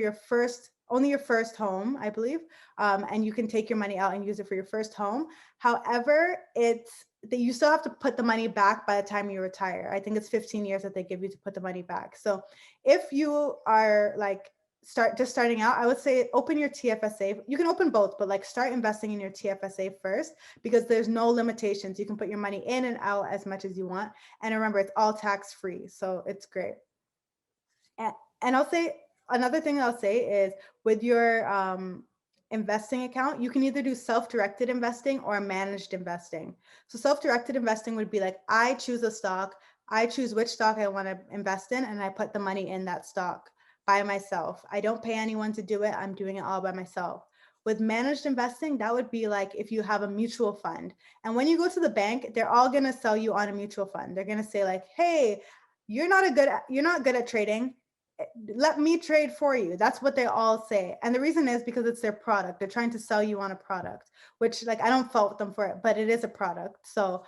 only your first home, I believe, and you can take your money out and use it for your first home. However, it's that you still have to put the money back by the time you retire. I think it's 15 years that they give you to put the money back. So if you are like starting out, I would say open your TFSA. You can open both, but like start investing in your TFSA first, because there's no limitations. You can put your money in and out as much as you want. And remember, it's all tax free. So it's great. And I'll say, another thing I'll say is with your investing account, you can either do self-directed investing or managed investing. So self-directed investing would be like, I choose a stock, I choose which stock I want to invest in, and I put the money in that stock by myself. I don't pay anyone to do it. I'm doing it all by myself. With managed investing, that would be like if you have a mutual fund. And when you go to the bank, they're all going to sell you on a mutual fund. They're going to say like, hey, you're not good at trading. Let me trade for you. That's what they all say. And the reason is because it's their product. They're trying to sell you on a product, which, like, I don't fault them for it, but it is a product. So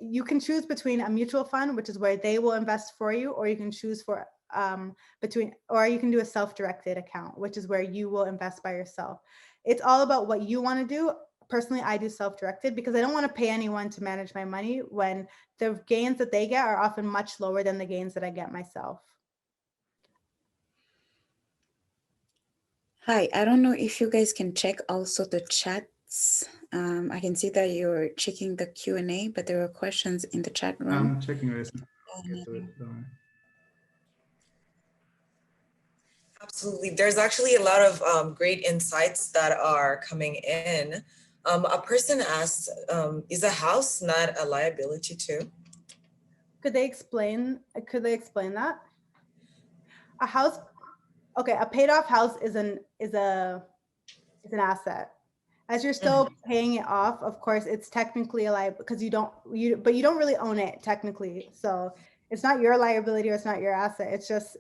you can choose between a mutual fund, which is where they will invest for you, or you can choose or you can do a self-directed account, which is where you will invest by yourself. It's all about what you want to do. Personally, I do self-directed because I don't want to pay anyone to manage my money when the gains that they get are often much lower than the gains that I get myself. Hi, I don't know if you guys can check also the chats. I can see that you're checking the Q&A, but there were questions in the chat room. I'm checking this. Absolutely. There's actually a lot of great insights that are coming in. A person asked, is a house not a liability too? Could they explain that? A house, okay, a paid off house is an asset. As you're still paying it off, of course, it's technically a liability because but you don't really own it technically. So it's not your liability or it's not your asset. It's just,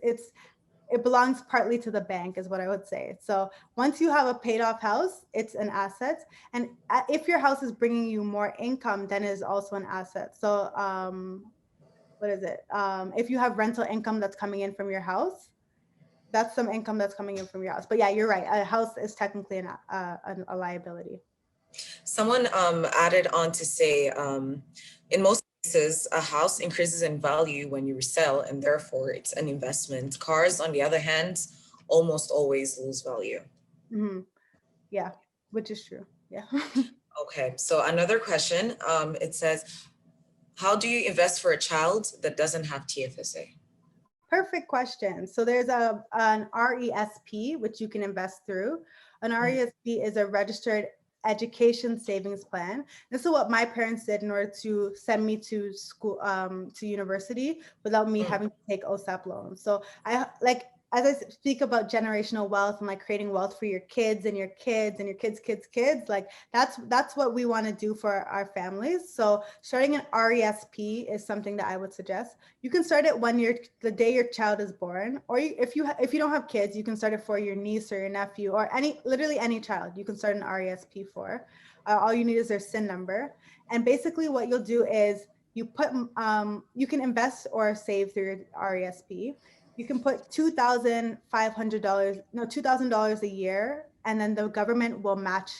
it belongs partly to the bank is what I would say. So once you have a paid off house, it's an asset. And if your house is bringing you more income, then it is also an asset. So what is it? If you have rental income that's coming in from your house, that's some income that's coming in from your house. But yeah, you're right. A house is technically a liability. Someone added on to say, in most cases, a house increases in value when you resell, and therefore it's an investment. Cars, on the other hand, almost always lose value. Mm-hmm. Yeah, which is true. Yeah. Okay, so another question, it says, how do you invest for a child that doesn't have TFSA? Perfect question. So there's an RESP, which you can invest through. An RESP is a registered education savings plan. This is what my parents did in order to send me to school, to university, without me having to take OSAP loans. So as I speak about generational wealth and like creating wealth for your kids and your kids and your kids, like that's what we want to do for our families. So starting an RESP is something that I would suggest. You can start it when the day your child is born, or if you don't have kids, you can start it for your niece or your nephew or literally any child. You can start an RESP for. All you need is their SIN number, and basically what you'll do is you can invest or save through your RESP. You can put $2,000 a year, and then the government will match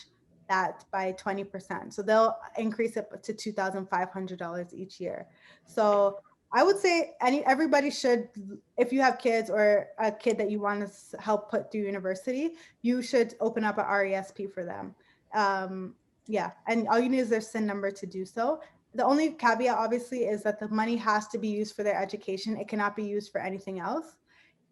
that by 20%. So they'll increase it to $2,500 each year. So I would say everybody should, if you have kids or a kid that you want to help put through university, you should open up a RESP for them. Yeah, and all you need is their SIN number to do so. The only caveat, obviously, is that the money has to be used for their education. It cannot be used for anything else.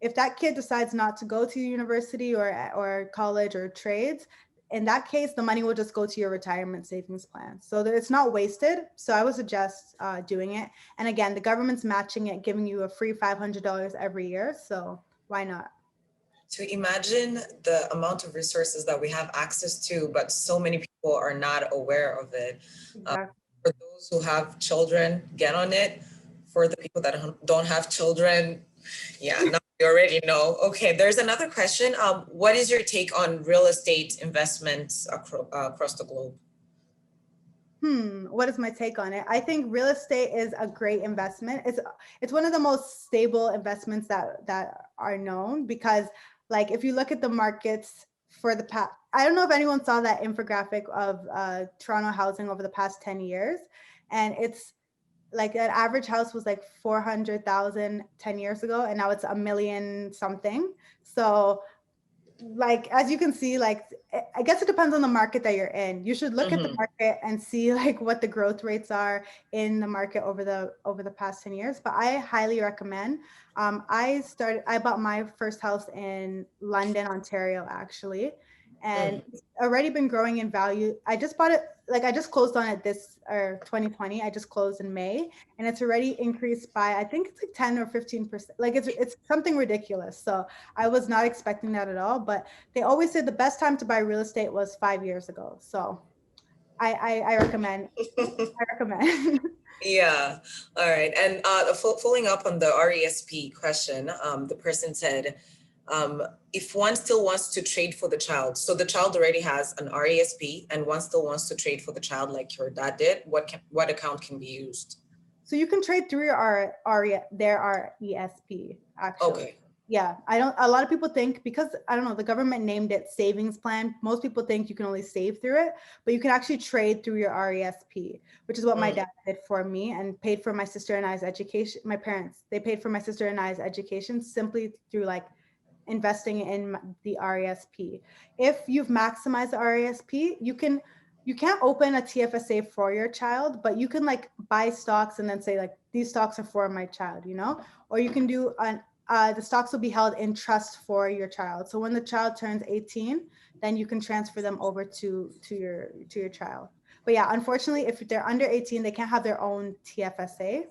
If that kid decides not to go to university or college or trades, in that case, the money will just go to your retirement savings plan. So that it's not wasted. So I would suggest doing it. And again, the government's matching it, giving you a free $500 every year. So why not? To imagine the amount of resources that we have access to, but so many people are not aware of it. Exactly. For those who have children, get on it. For the people that don't have children, yeah, no, you already know. Okay, there's another question. What is your take on real estate investments across the globe? What is my take on it? I think real estate is a great investment. It's one of the most stable investments that are known, because like if you look at the markets for the past, I don't know if anyone saw that infographic of Toronto housing over the past 10 years. And it's like an average house was like 400,000 10 years ago, and now it's $1 million something. So like, as you can see, like, I guess it depends on the market that you're in. You should look at the market and see like what the growth rates are in the market over the past 10 years. But I highly recommend. I bought my first house in London, Ontario, actually, and it's already been growing in value. I just bought it, like I just closed on it 2020. I just closed in May, and it's already increased by, I think it's like 10 or 15%. Like it's something ridiculous. So I was not expecting that at all, but they always said the best time to buy real estate was 5 years ago. So I recommend. I recommend. Yeah. All right. And following up on the RESP question, the person said, if one still wants to trade for the child, so the child already has an RESP and one still wants to trade for the child like your dad did, what account can be used? So you can trade through their RESP, actually. Okay. Yeah, a lot of people think, because I don't know, the government named it savings plan. Most people think you can only save through it, but you can actually trade through your RESP, which is what my dad did for me and paid for my sister and I's education. My parents, they paid for my sister and I's education simply through like investing in the RESP. If you've maximized the RESP, you can't open a TFSA for your child, but you can like buy stocks and then say like, these stocks are for my child, you know, or you can do the stocks will be held in trust for your child. So when the child turns 18, then you can transfer them over to your child. But yeah, unfortunately, if they're under 18, they can't have their own TFSA.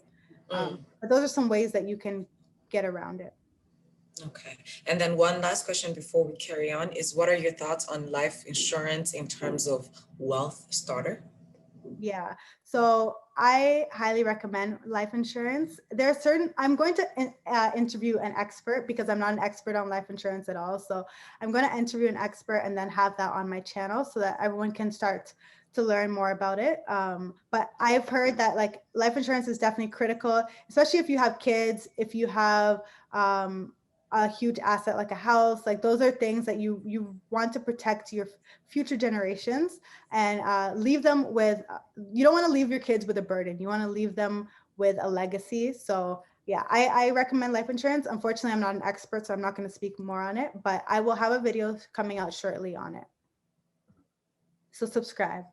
But those are some ways that you can get around it. Okay. And then one last question before we carry on is, what are your thoughts on life insurance in terms of wealth starter? Yeah, so I highly recommend life insurance. There are I'm going to interview an expert, because I'm not an expert on life insurance at all. So I'm going to interview an expert and then have that on my channel so that everyone can start to learn more about it. But I've heard that like life insurance is definitely critical, especially if you have kids, if you have a huge asset like a house. Like those are things that you want to protect your future generations and leave them with, you don't want to leave your kids with a burden. You want to leave them with a legacy. So yeah, I recommend life insurance. Unfortunately, I'm not an expert, so I'm not going to speak more on it, but I will have a video coming out shortly on it. So subscribe.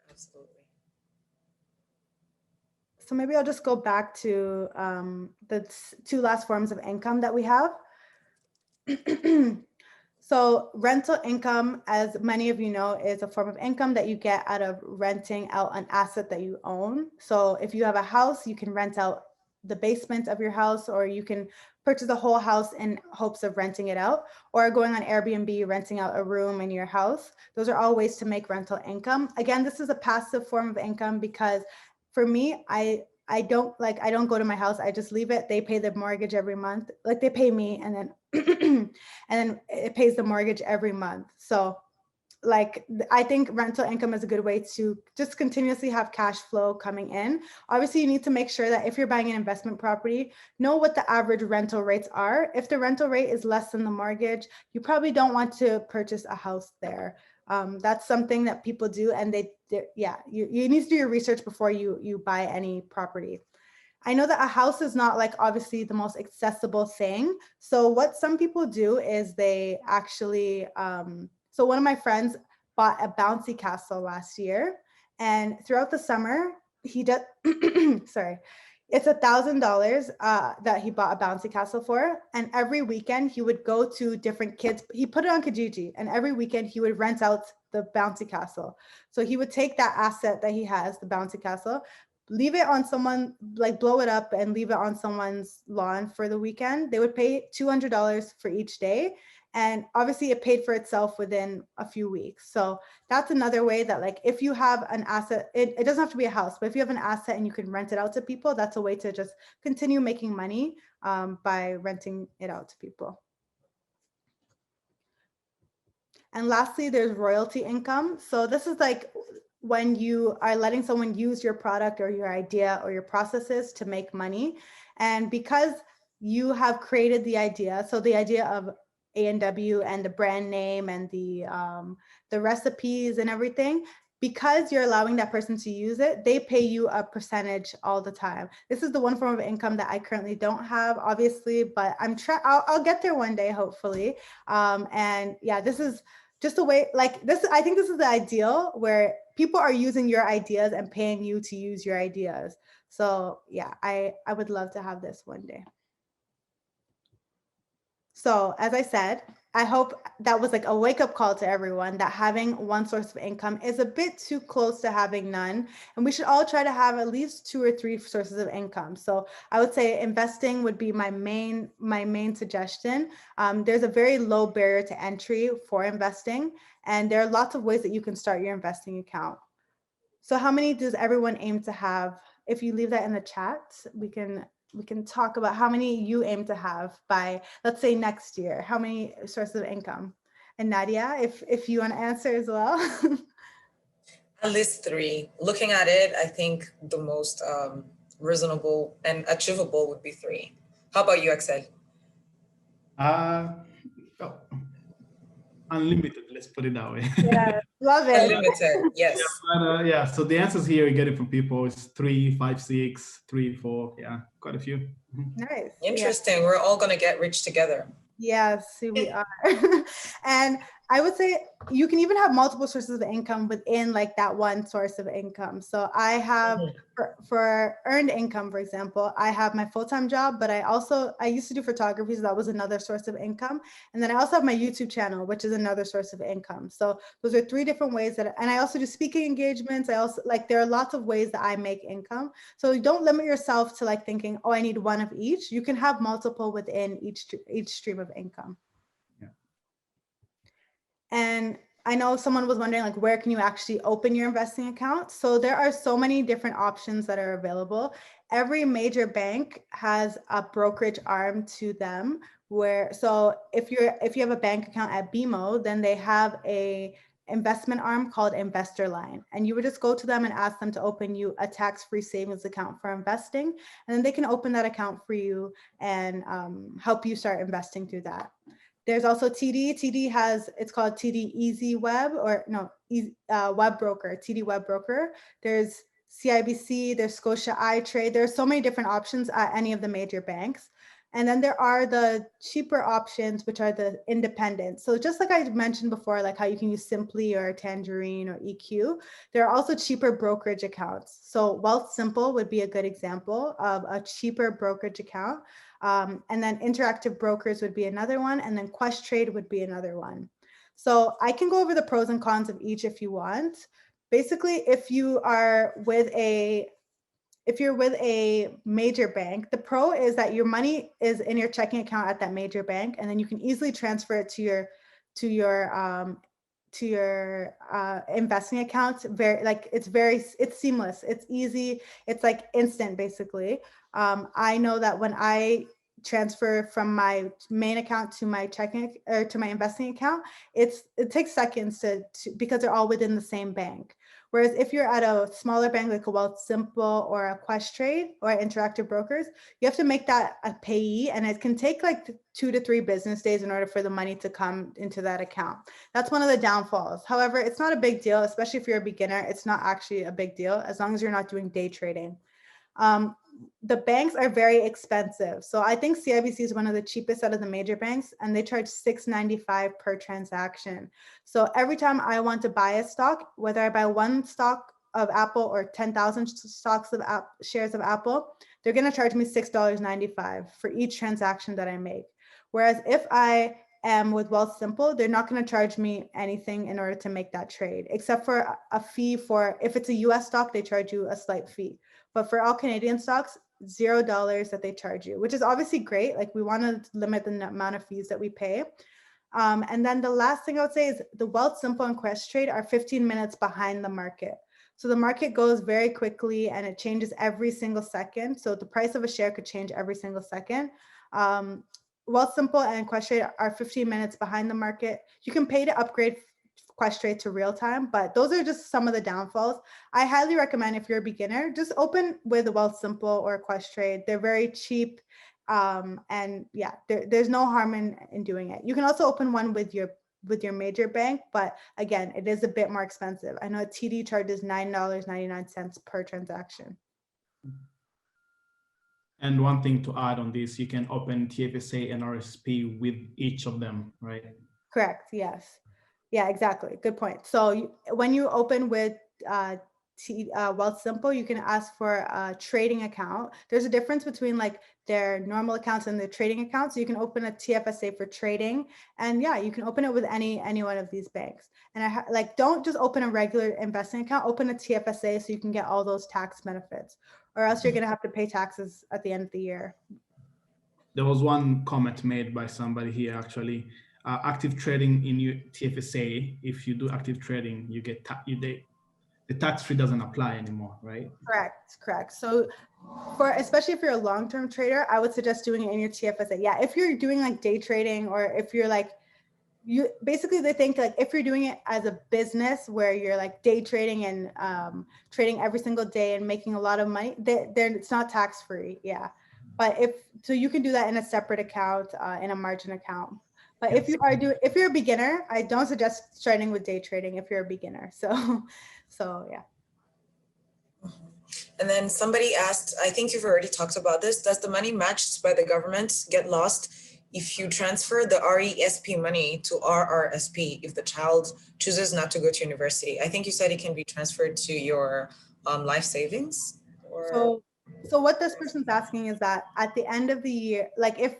Absolutely. So maybe I'll just go back to the two last forms of income that we have. So rental income, as many of you know, is a form of income that you get out of renting out an asset that you own. So if you have a house, you can rent out the basement of your house, or you can purchase a whole house in hopes of renting it out, or going on Airbnb, renting out a room in your house. Those are all ways to make rental income. Again, this is a passive form of income because for me, I don't go to my house. I just leave it. They pay the mortgage every month. Like they pay me and then and then it pays the mortgage every month. So like I think rental income is a good way to just continuously have cash flow coming in. Obviously, you need to make sure that if you're buying an investment property, know what the average rental rates are. If the rental rate is less than the mortgage, you probably don't want to purchase a house there. That's something that people do, and you need to do your research before you buy any property. I know that a house is not like obviously the most accessible thing. So what some people do is they actually, so one of my friends bought a bouncy castle last year, and throughout the summer, he did, sorry, it's $1,000 that he bought a bouncy castle for. And every weekend he would go to different kids. He put it on Kijiji, and every weekend he would rent out the bouncy castle. So he would take that asset that he has, the bouncy castle, leave it on someone, like blow it up and leave it on someone's lawn for the weekend. They would pay $200 for each day. And obviously it paid for itself within a few weeks. So that's another way that like, if you have an asset, it doesn't have to be a house, but if you have an asset and you can rent it out to people, that's a way to just continue making money by renting it out to people. And lastly, there's royalty income. So this is like when you are letting someone use your product or your idea or your processes to make money. And because you have created the idea, so the idea of A&W and the brand name and the recipes and everything, because you're allowing that person to use it, they pay you a percentage all the time. This is the one form of income that I currently don't have, obviously, but I'll get there one day, hopefully. And yeah, this is just a way like this. I think this is the ideal where people are using your ideas and paying you to use your ideas. So yeah, I would love to have this one day. So as I said, I hope that was like a wake-up call to everyone that having one source of income is a bit too close to having none. And we should all try to have at least 2 or 3 sources of income. So I would say investing would be my main suggestion. There's a very low barrier to entry for investing, and there are lots of ways that you can start your investing account. So how many does everyone aim to have? If you leave that in the chat, we can talk about how many you aim to have by, let's say, next year. How many sources of income? And Nadia, if you want to answer as well. At least 3. Looking at it, I think the most reasonable and achievable would be 3. How about you, Axel? Unlimited, let's put it that way. Yeah, love it. Unlimited, yes. Yeah, so the answers here we get it from people is 3, 5, 6, 3, 4. Yeah, quite a few. Nice. Interesting. Yeah. We're all going to get rich together. Yes, we are. And I would say you can even have multiple sources of income within like that one source of income. So I have for earned income, for example, I have my full-time job, but I used to do photography, so that was another source of income. And then I also have my YouTube channel, which is another source of income. So those are 3 different ways and I also do speaking engagements. I also there are lots of ways that I make income. So don't limit yourself to like thinking, oh, I need one of each. You can have multiple within each stream of income. Yeah. And I know someone was wondering like, where can you actually open your investing account? So there are so many different options that are available. Every major bank has a brokerage arm to them so if you have a bank account at BMO, then they have a investment arm called InvestorLine. And you would just go to them and ask them to open you a tax-free savings account for investing. And then they can open that account for you and help you start investing through that. There's also TD. TD it's called TD Easy Web Web Broker, TD Web Broker. There's CIBC, there's Scotia iTrade. There's so many different options at any of the major banks. And then there are the cheaper options, which are the independent. So just like I mentioned before, like how you can use Simply or Tangerine or EQ, there are also cheaper brokerage accounts. So Wealthsimple would be a good example of a cheaper brokerage account. And then Interactive Brokers would be another one. And then Questrade would be another one. So I can go over the pros and cons of each if you want. Basically, if you are with a if you're with a major bank, the pro is that your money is in your checking account at that major bank, and then you can easily transfer it to your investing account. It's seamless, it's easy, it's like instant basically. I know that when I transfer from my main account to my checking or to my investing account, it takes seconds because they're all within the same bank. Whereas if you're at a smaller bank like a Wealthsimple or a Questrade or Interactive Brokers, you have to make that a payee, and it can take like 2 to 3 business days in order for the money to come into that account. That's one of the downfalls. However, it's not a big deal, especially if you're a beginner. It's not actually a big deal as long as you're not doing day trading. The banks are very expensive. So I think CIBC is one of the cheapest out of the major banks, and they charge $6.95 per transaction. So every time I want to buy a stock, whether I buy one stock of Apple or 10,000 stocks of shares of Apple, they're going to charge me $6.95 for each transaction that I make. Whereas if I am with Wealthsimple, they're not going to charge me anything in order to make that trade, except for a fee for, if it's a US stock, they charge you a slight fee. But for all Canadian stocks, $0 that they charge you, which is obviously great. Like, we want to limit the amount of fees that we pay. And then the last thing I would say is the Wealthsimple and Questrade are 15 minutes behind the market. So the market goes very quickly and it changes every single second. So the price of a share could change every single second. Wealthsimple and Questrade are 15 minutes behind the market. You can pay to upgrade Questrade to real time, but those are just some of the downfalls. I highly recommend, if you're a beginner, just open with a Wealthsimple or Questrade. They're very cheap, and yeah, there's no harm in doing it. You can also open one with your major bank, but again, it is a bit more expensive. I know TD charges $9.99 per transaction. And one thing to add on this, you can open TFSA and RSP with each of them, right? Correct. Yes. Yeah, exactly. Good point. So when you open with Wealthsimple, you can ask for a trading account. There's a difference between like their normal accounts and their trading accounts. So you can open a TFSA for trading, and yeah, you can open it with any one of these banks. And don't just open a regular investing account. Open a TFSA so you can get all those tax benefits, or else you're going to have to pay taxes at the end of the year. There was one comment made by somebody here actually. Active trading in your TFSA, if you do active trading, you get the tax-free doesn't apply anymore, right? Correct. So especially if you're a long-term trader, I would suggest doing it in your TFSA. Yeah, if you're doing like day trading, or if you're like, basically they think like if you're doing it as a business where you're like day trading and trading every single day and making a lot of money, it's not tax-free. Yeah, but so you can do that in a separate account, in a margin account. But yes, if you're a beginner, I don't suggest starting with day trading if you're a beginner. So yeah. And then somebody asked, I think you've already talked about this, does the money matched by the government get lost if you transfer the RESP money to RRSP if the child chooses not to go to university? I think you said it can be transferred to your life savings. So what this person's asking is that at the end of the year, like if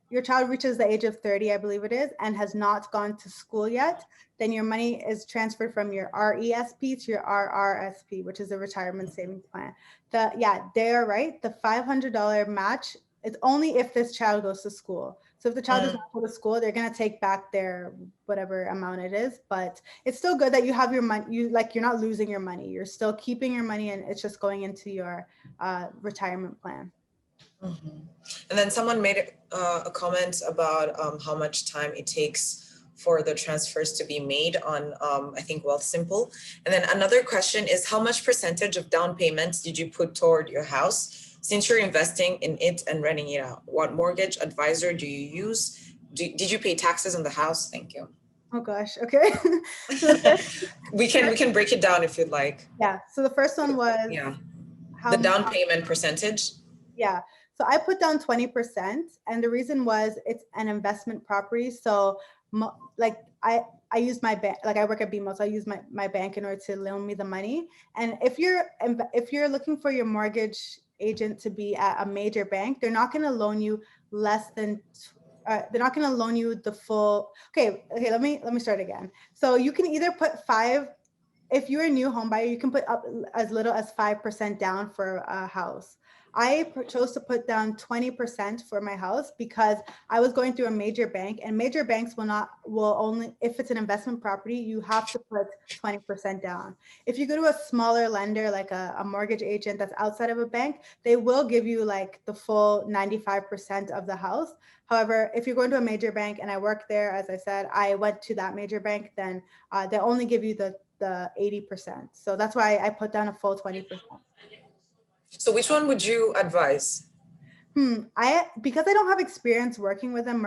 your child reaches the age of 30, I believe it is, and has not gone to school yet, then your money is transferred from your RESP to your RRSP, which is a retirement savings plan. They are right. The $500 match is only if this child goes to school. So if the child does not go to school, they're going to take back their whatever amount it is, but it's still good that you have your money. You're not losing your money. You're still keeping your money, and it's just going into your retirement plan. Mm-hmm. And then someone made a comment about how much time it takes for the transfers to be made on, I think, Wealthsimple. And then another question is, how much percentage of down payments did you put toward your house since you're investing in it and renting it out? What mortgage advisor do you use? Did you pay taxes on the house? Thank you. Oh gosh. Okay. So we can break it down if you'd like. Yeah. So the first one was the down payment percentage. Yeah. So I put down 20%, and the reason was it's an investment property. So I use my bank, like I work at BMO, so I use my bank in order to loan me the money. And if you're looking for your mortgage agent to be at a major bank, they're not going to loan you less than they're not going to loan you the full. Okay, let me start again. So you can either put if you're a new home buyer, you can put up as little as 5% down for a house. I chose to put down 20% for my house because I was going through a major bank, and major banks will only, if it's an investment property, you have to put 20% down. If you go to a smaller lender, like a mortgage agent that's outside of a bank, they will give you like the full 95% of the house. However, if you're going to a major bank, and I work there, as I said, I went to that major bank, then they only give you the 80%. So that's why I put down a full 20%. So which one would you advise? Because I don't have experience working with an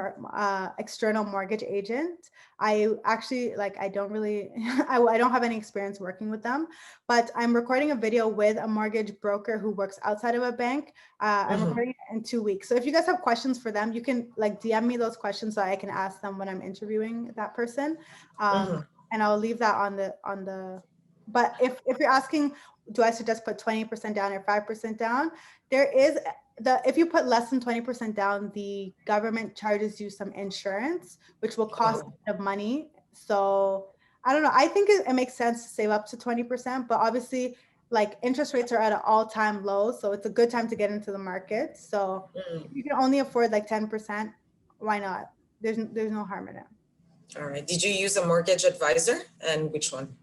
external mortgage agent, I actually I don't really, I don't have any experience working with them, but I'm recording a video with a mortgage broker who works outside of a bank. I'm recording it in 2 weeks. So if you guys have questions for them, you can DM me those questions so I can ask them when I'm interviewing that person. And I'll leave that on the, but if you're asking, do I suggest put 20% down or 5% down? There is if you put less than 20% down, the government charges you some insurance, which will cost a bit of money. So I don't know. I think it makes sense to save up to 20%, but obviously interest rates are at an all-time low. So it's a good time to get into the market. So if you can only afford 10%, why not? There's no harm in it. All right. Did you use a mortgage advisor, and which one?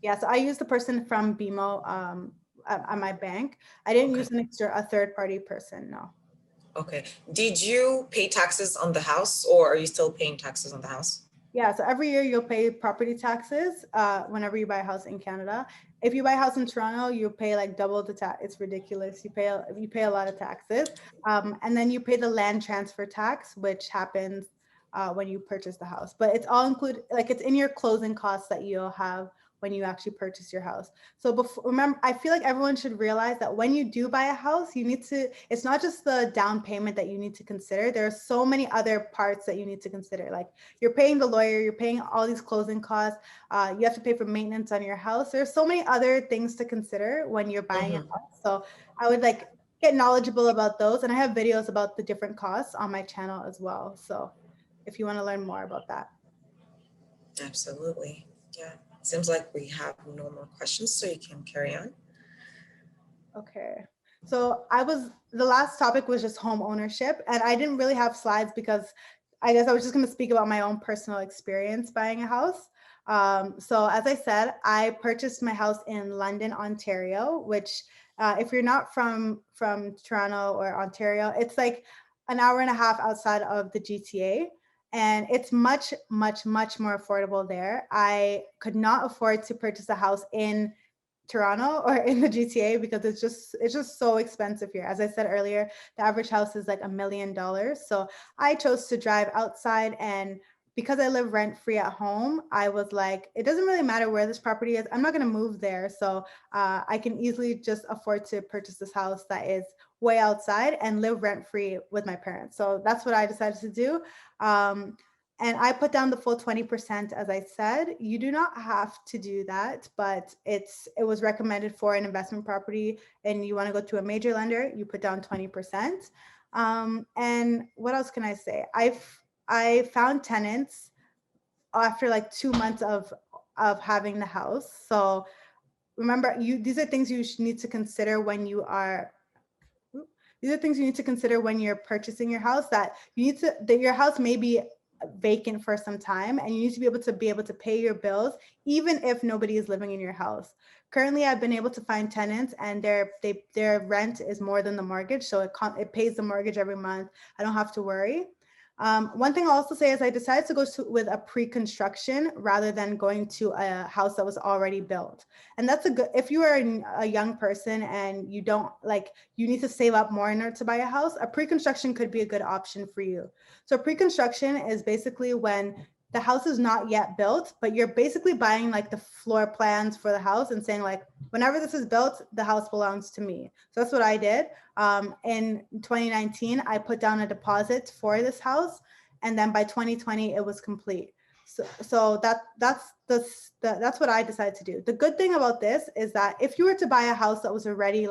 Yeah, so I used the person from BMO at my bank. I didn't use a third-party person, no. Okay. Did you pay taxes on the house, or are you still paying taxes on the house? Yeah, so every year you'll pay property taxes whenever you buy a house in Canada. If you buy a house in Toronto, you pay double the tax. It's ridiculous. You pay a lot of taxes. And then you pay the land transfer tax, which happens when you purchase the house. But it's all included, it's in your closing costs that you'll have when you actually purchase your house. So remember, I feel like everyone should realize that when you do buy a house, it's not just the down payment that you need to consider. There are so many other parts that you need to consider. You're paying the lawyer, you're paying all these closing costs. You have to pay for maintenance on your house. There's so many other things to consider when you're buying a house. So I would get knowledgeable about those. And I have videos about the different costs on my channel as well. So if you want to learn more about that. Absolutely. Yeah. Seems like we have no more questions, so you can carry on. Okay. So the last topic was just home ownership, and I didn't really have slides because I guess I was just going to speak about my own personal experience buying a house. So as I said, I purchased my house in London, Ontario, which if you're not from Toronto or Ontario, it's an hour and a half outside of the GTA. And it's much, much, much more affordable there. I could not afford to purchase a house in Toronto or in the GTA because it's just so expensive here. As I said earlier, the average house is $1 million. So I chose to drive outside, and because I live rent-free at home, I was it doesn't really matter where this property is. I'm not going to move there. So I can easily just afford to purchase this house that is way outside and live rent-free with my parents. So that's what I decided to do. And I put down the full 20%, as I said. You do not have to do that, but it was recommended for an investment property, and you want to go to a major lender, you put down 20%. And what else can I say? I found tenants after 2 months of having the house. So remember, these are things you need to consider when you are. These are things you need to consider when you're purchasing your house, that your house may be vacant for some time, and you need to be able to pay your bills even if nobody is living in your house. Currently, I've been able to find tenants, and their rent is more than the mortgage, so it pays the mortgage every month. I don't have to worry. One thing I'll also say is I decided to go with a pre-construction rather than going to a house that was already built. And that's if you are a young person and you don't you need to save up more in order to buy a house, a pre-construction could be a good option for you. So pre-construction is basically when the house is not yet built, but you're basically buying the floor plans for the house and saying whenever this is built, the house belongs to me. So that's what I did. In 2019, I put down a deposit for this house, and then by 2020, it was complete. So that's what I decided to do. The good thing about this is that if you were to buy a house that was already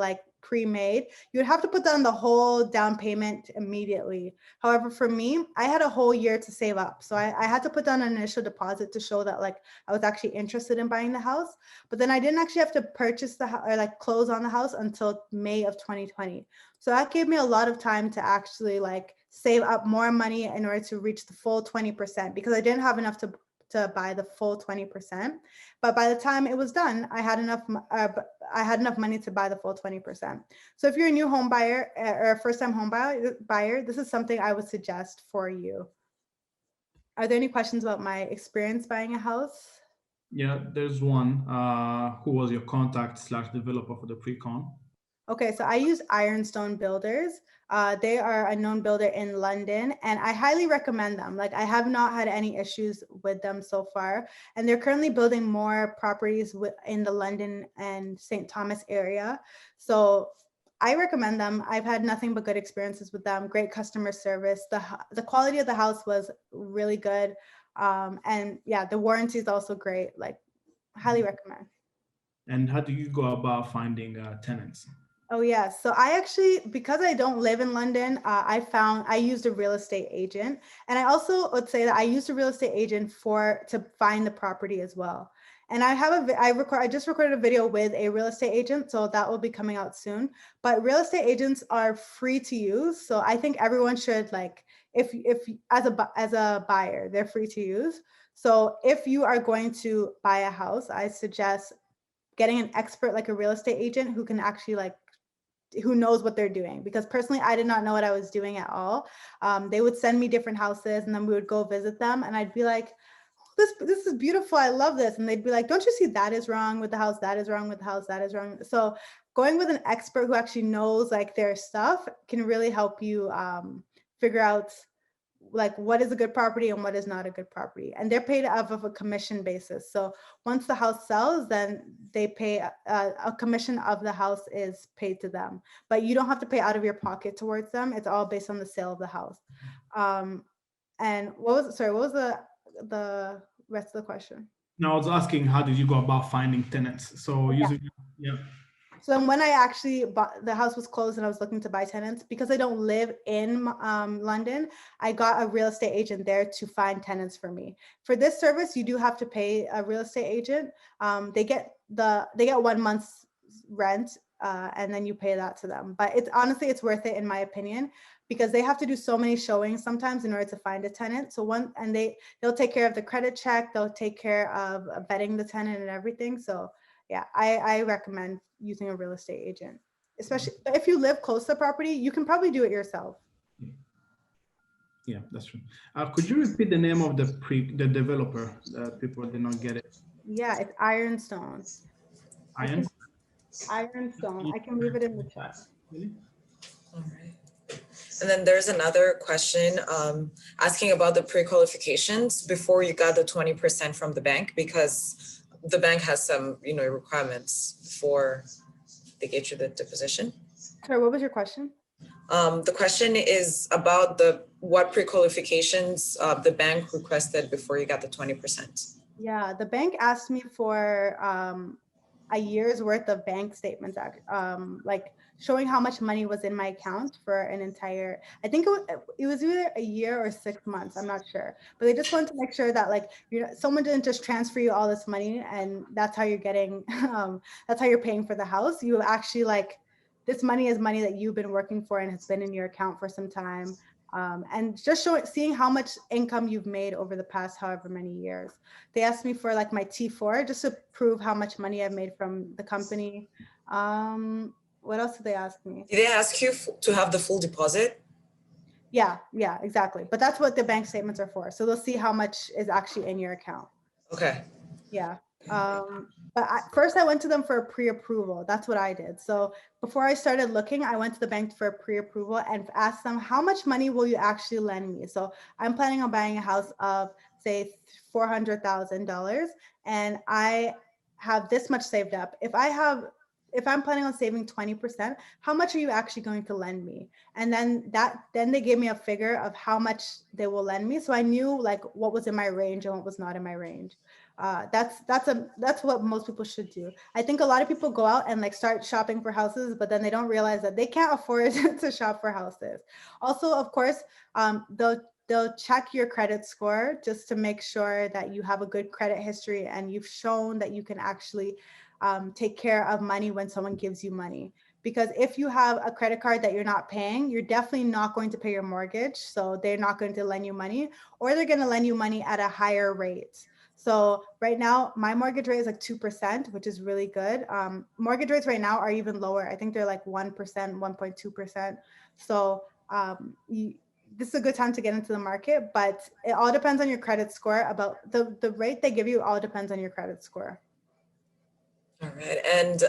pre-made, you would have to put down the whole down payment immediately. However, for me, I had a whole year to save up. So I had to put down an initial deposit to show that like I was actually interested in buying the house. But then I didn't actually have to purchase the house or like close on the house until May of 2020. So that gave me a lot of time to actually like save up more money in order to reach the full 20%, because I didn't have enough to buy the full 20%. But by the time it was done, I had enough money to buy the full 20%. So if you're a new home buyer or a first time home buyer, this is something I would suggest for you. Are there any questions about my experience buying a house? Yeah, there's one. Who was your contact / developer for the pre-con? Okay, so I use Ironstone Builders. They are a known builder in London, and I highly recommend them. Like, I have not had any issues with them so far, and they're currently building more properties in the London and St. Thomas area. So I recommend them. I've had nothing but good experiences with them. Great customer service. The quality of the house was really good, and yeah, the warranty is also great. Like, highly recommend. And how do you go about finding tenants? Oh yeah, so I actually, because I don't live in London, I used a real estate agent, and I also would say that I used a real estate agent to find the property as well. And I just recorded a video with a real estate agent, so that will be coming out soon. But real estate agents are free to use, so I think everyone should, like, if as a buyer, they're free to use. So if you are going to buy a house, I suggest getting an expert like a real estate agent who can actually who knows what they're doing, because personally I did not know what I was doing at all. They would send me different houses and then we would go visit them, and I'd be like, this is beautiful, I love this, and they'd be like, don't you see that is wrong with the house, that is wrong with the house, that is wrong. So going with an expert who actually knows like their stuff can really help you figure out like what is a good property and what is not a good property. And they're paid off of a commission basis. So once the house sells, then they pay a commission of the house is paid to them, but you don't have to pay out of your pocket towards them. It's all based on the sale of the house. And what was the rest of the question? No, I was asking, how did you go about finding tenants? So using, yeah. So then when I actually bought, the house was closed and I was looking to buy tenants, because I don't live in London, I got a real estate agent there to find tenants for me. For this service, you do have to pay a real estate agent. They get 1 month's rent and then you pay that to them. But honestly, it's worth it in my opinion, because they have to do so many showings sometimes in order to find a tenant. So they'll take care of the credit check, they'll take care of vetting the tenant and everything. So yeah, I recommend using a real estate agent, especially if you live close to the property. You can probably do it yourself. Yeah, that's true. Could you repeat the name of the developer? People did not get it. Yeah, it's Ironstone. Iron? Ironstone. I can leave it in the chat. Really? All right. And then there's another question asking about the pre-qualifications before you got the 20% from the bank, because the bank has some, requirements before they get you the deposition. Sorry, what was your question? The question is about what pre-qualifications the bank requested before you got the 20%. Yeah, the bank asked me for a year's worth of bank statements, like showing how much money was in my account for an entire, I think it was either a year or 6 months, I'm not sure. But they just wanted to make sure that like, someone didn't just transfer you all this money and that's how you're getting, that's how you're paying for the house. You actually like, this money is money that you've been working for and has been in your account for some time. And just seeing how much income you've made over the past however many years. They asked me for like my T4 just to prove how much money I've made from the company. What else did they ask me? Did they ask you to have the full deposit? Yeah, exactly. But that's what the bank statements are for. So they'll see how much is actually in your account. Okay. Yeah. But first I went to them for a pre-approval. That's what I did. So before I started looking, I went to the bank for a pre-approval and asked them, how much money will you actually lend me? So I'm planning on buying a house of say $400,000 and I have this much saved up. If I'm planning on saving 20%, how much are you actually going to lend me? And then they gave me a figure of how much they will lend me. So I knew like what was in my range and what was not in my range. That's what most people should do. I think a lot of people go out and like start shopping for houses, but then they don't realize that they can't afford to shop for houses. Also, of course, they'll check your credit score just to make sure that you have a good credit history and you've shown that you can actually take care of money when someone gives you money. Because if you have a credit card that you're not paying, you're definitely not going to pay your mortgage. So they're not going to lend you money, or they're going to lend you money at a higher rate. So right now, my mortgage rate is like 2%, which is really good. Mortgage rates right now are even lower. I think they're like 1%, 1.2%. So this is a good time to get into the market, but it all depends on your credit score. About the rate they give you all depends on your credit score. All right, and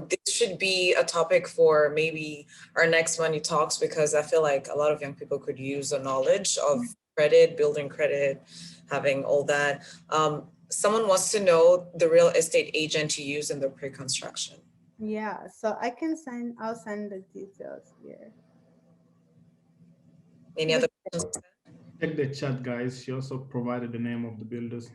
this should be a topic for maybe our next Money Talks, because I feel like a lot of young people could use the knowledge of credit, building credit, having all that. Someone wants to know the real estate agent you use in the pre-construction. Yeah, so I'll send the details here. Any other questions? Check the chat, guys. She also provided the name of the builders.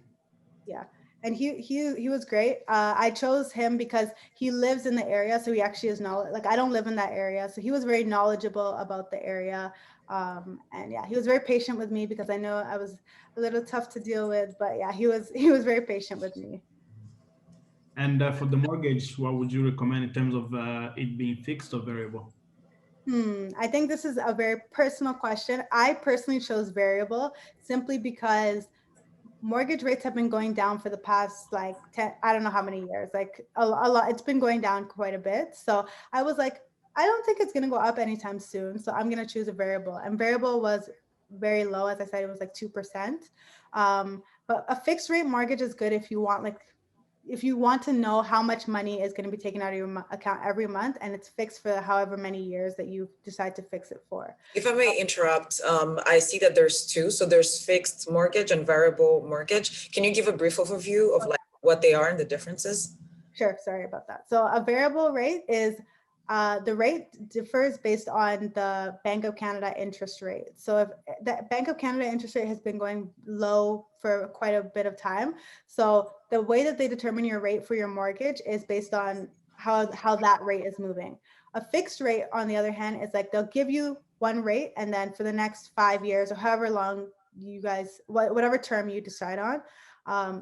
Yeah, and he was great. I chose him because he lives in the area, so he actually is knowledge. Like I don't live in that area, so he was very knowledgeable about the area. And yeah, he was very patient with me because I know I was a little tough to deal with. But yeah, he was very patient with me. And for the mortgage, what would you recommend in terms of it being fixed or variable? I think this is a very personal question. I personally chose variable simply because mortgage rates have been going down for the past like 10, I don't know how many years, like a lot. It's been going down quite a bit. So I was like, I don't think it's going to go up anytime soon. So I'm going to choose a variable, and variable was very low. As I said, it was like 2%. But a fixed rate mortgage is good if you want to know how much money is going to be taken out of your account every month, and it's fixed for however many years that you decide to fix it for. If I may interrupt, I see that there's two. So there's fixed mortgage and variable mortgage. Can you give a brief overview of like what they are and the differences? Sure, sorry about that. So a variable rate is the rate differs based on the Bank of Canada interest rate. So if the Bank of Canada interest rate has been going low for quite a bit of time, so the way that they determine your rate for your mortgage is based on how that rate is moving. A fixed rate, on the other hand, is like they'll give you one rate, and then for the next 5 years or however long you guys, whatever term you decide on,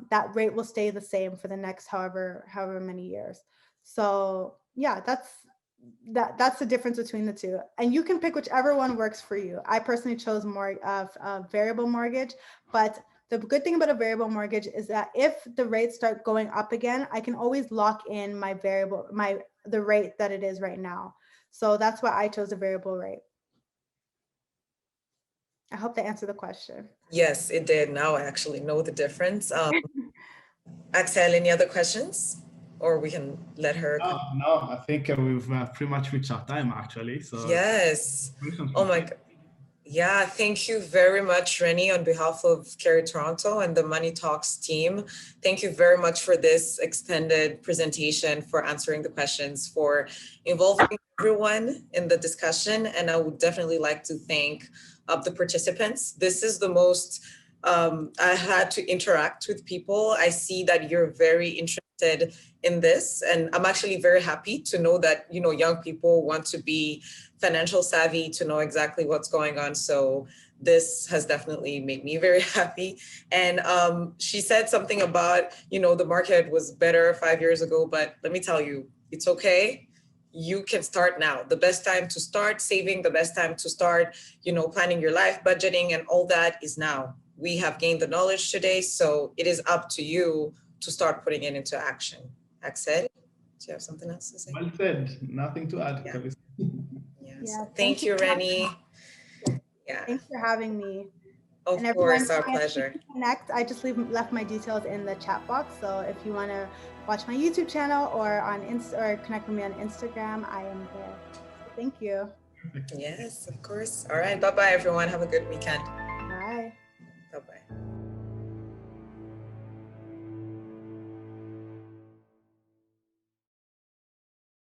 that rate will stay the same for the next however many years. So yeah, that's the difference between the two, and you can pick whichever one works for you. I personally chose more of a variable mortgage, but the good thing about a variable mortgage is that if the rates start going up again, I can always lock in the rate that it is right now. So that's why I chose a variable rate. I hope that answered the question. Yes, it did. Now I actually know the difference. Axel, any other questions? Or we can let her. No, I think we've pretty much reached our time actually. So yes. Oh my God. Yeah, thank you very much, Rennie, on behalf of Carry Toronto and the Money Talks team. Thank you very much for this extended presentation, for answering the questions, for involving everyone in the discussion. And I would definitely like to thank the participants. This is the most I had to interact with people. I see that you're very interested in this, and I'm actually very happy to know that, you know, young people want to be financial savvy, to know exactly what's going on. So this has definitely made me very happy. And she said something about, you know, the market was better 5 years ago, but let me tell you, it's okay. You can start now. The best time to start saving, the best time to start, you know, planning your life, budgeting, and all that is now. We have gained the knowledge today, so it is up to you to start putting it into action. Axel, do you have something else to say? Well said. Nothing to add. Yeah. Yes. Yeah, Thank you, Rennie. Yeah. Thanks for having me. Of course, our pleasure. Connect. I just left my details in the chat box. So if you want to watch my YouTube channel or on or connect with me on Instagram, I am there. Thank you. Yes, of course. All right. Bye-bye, everyone. Have a good weekend.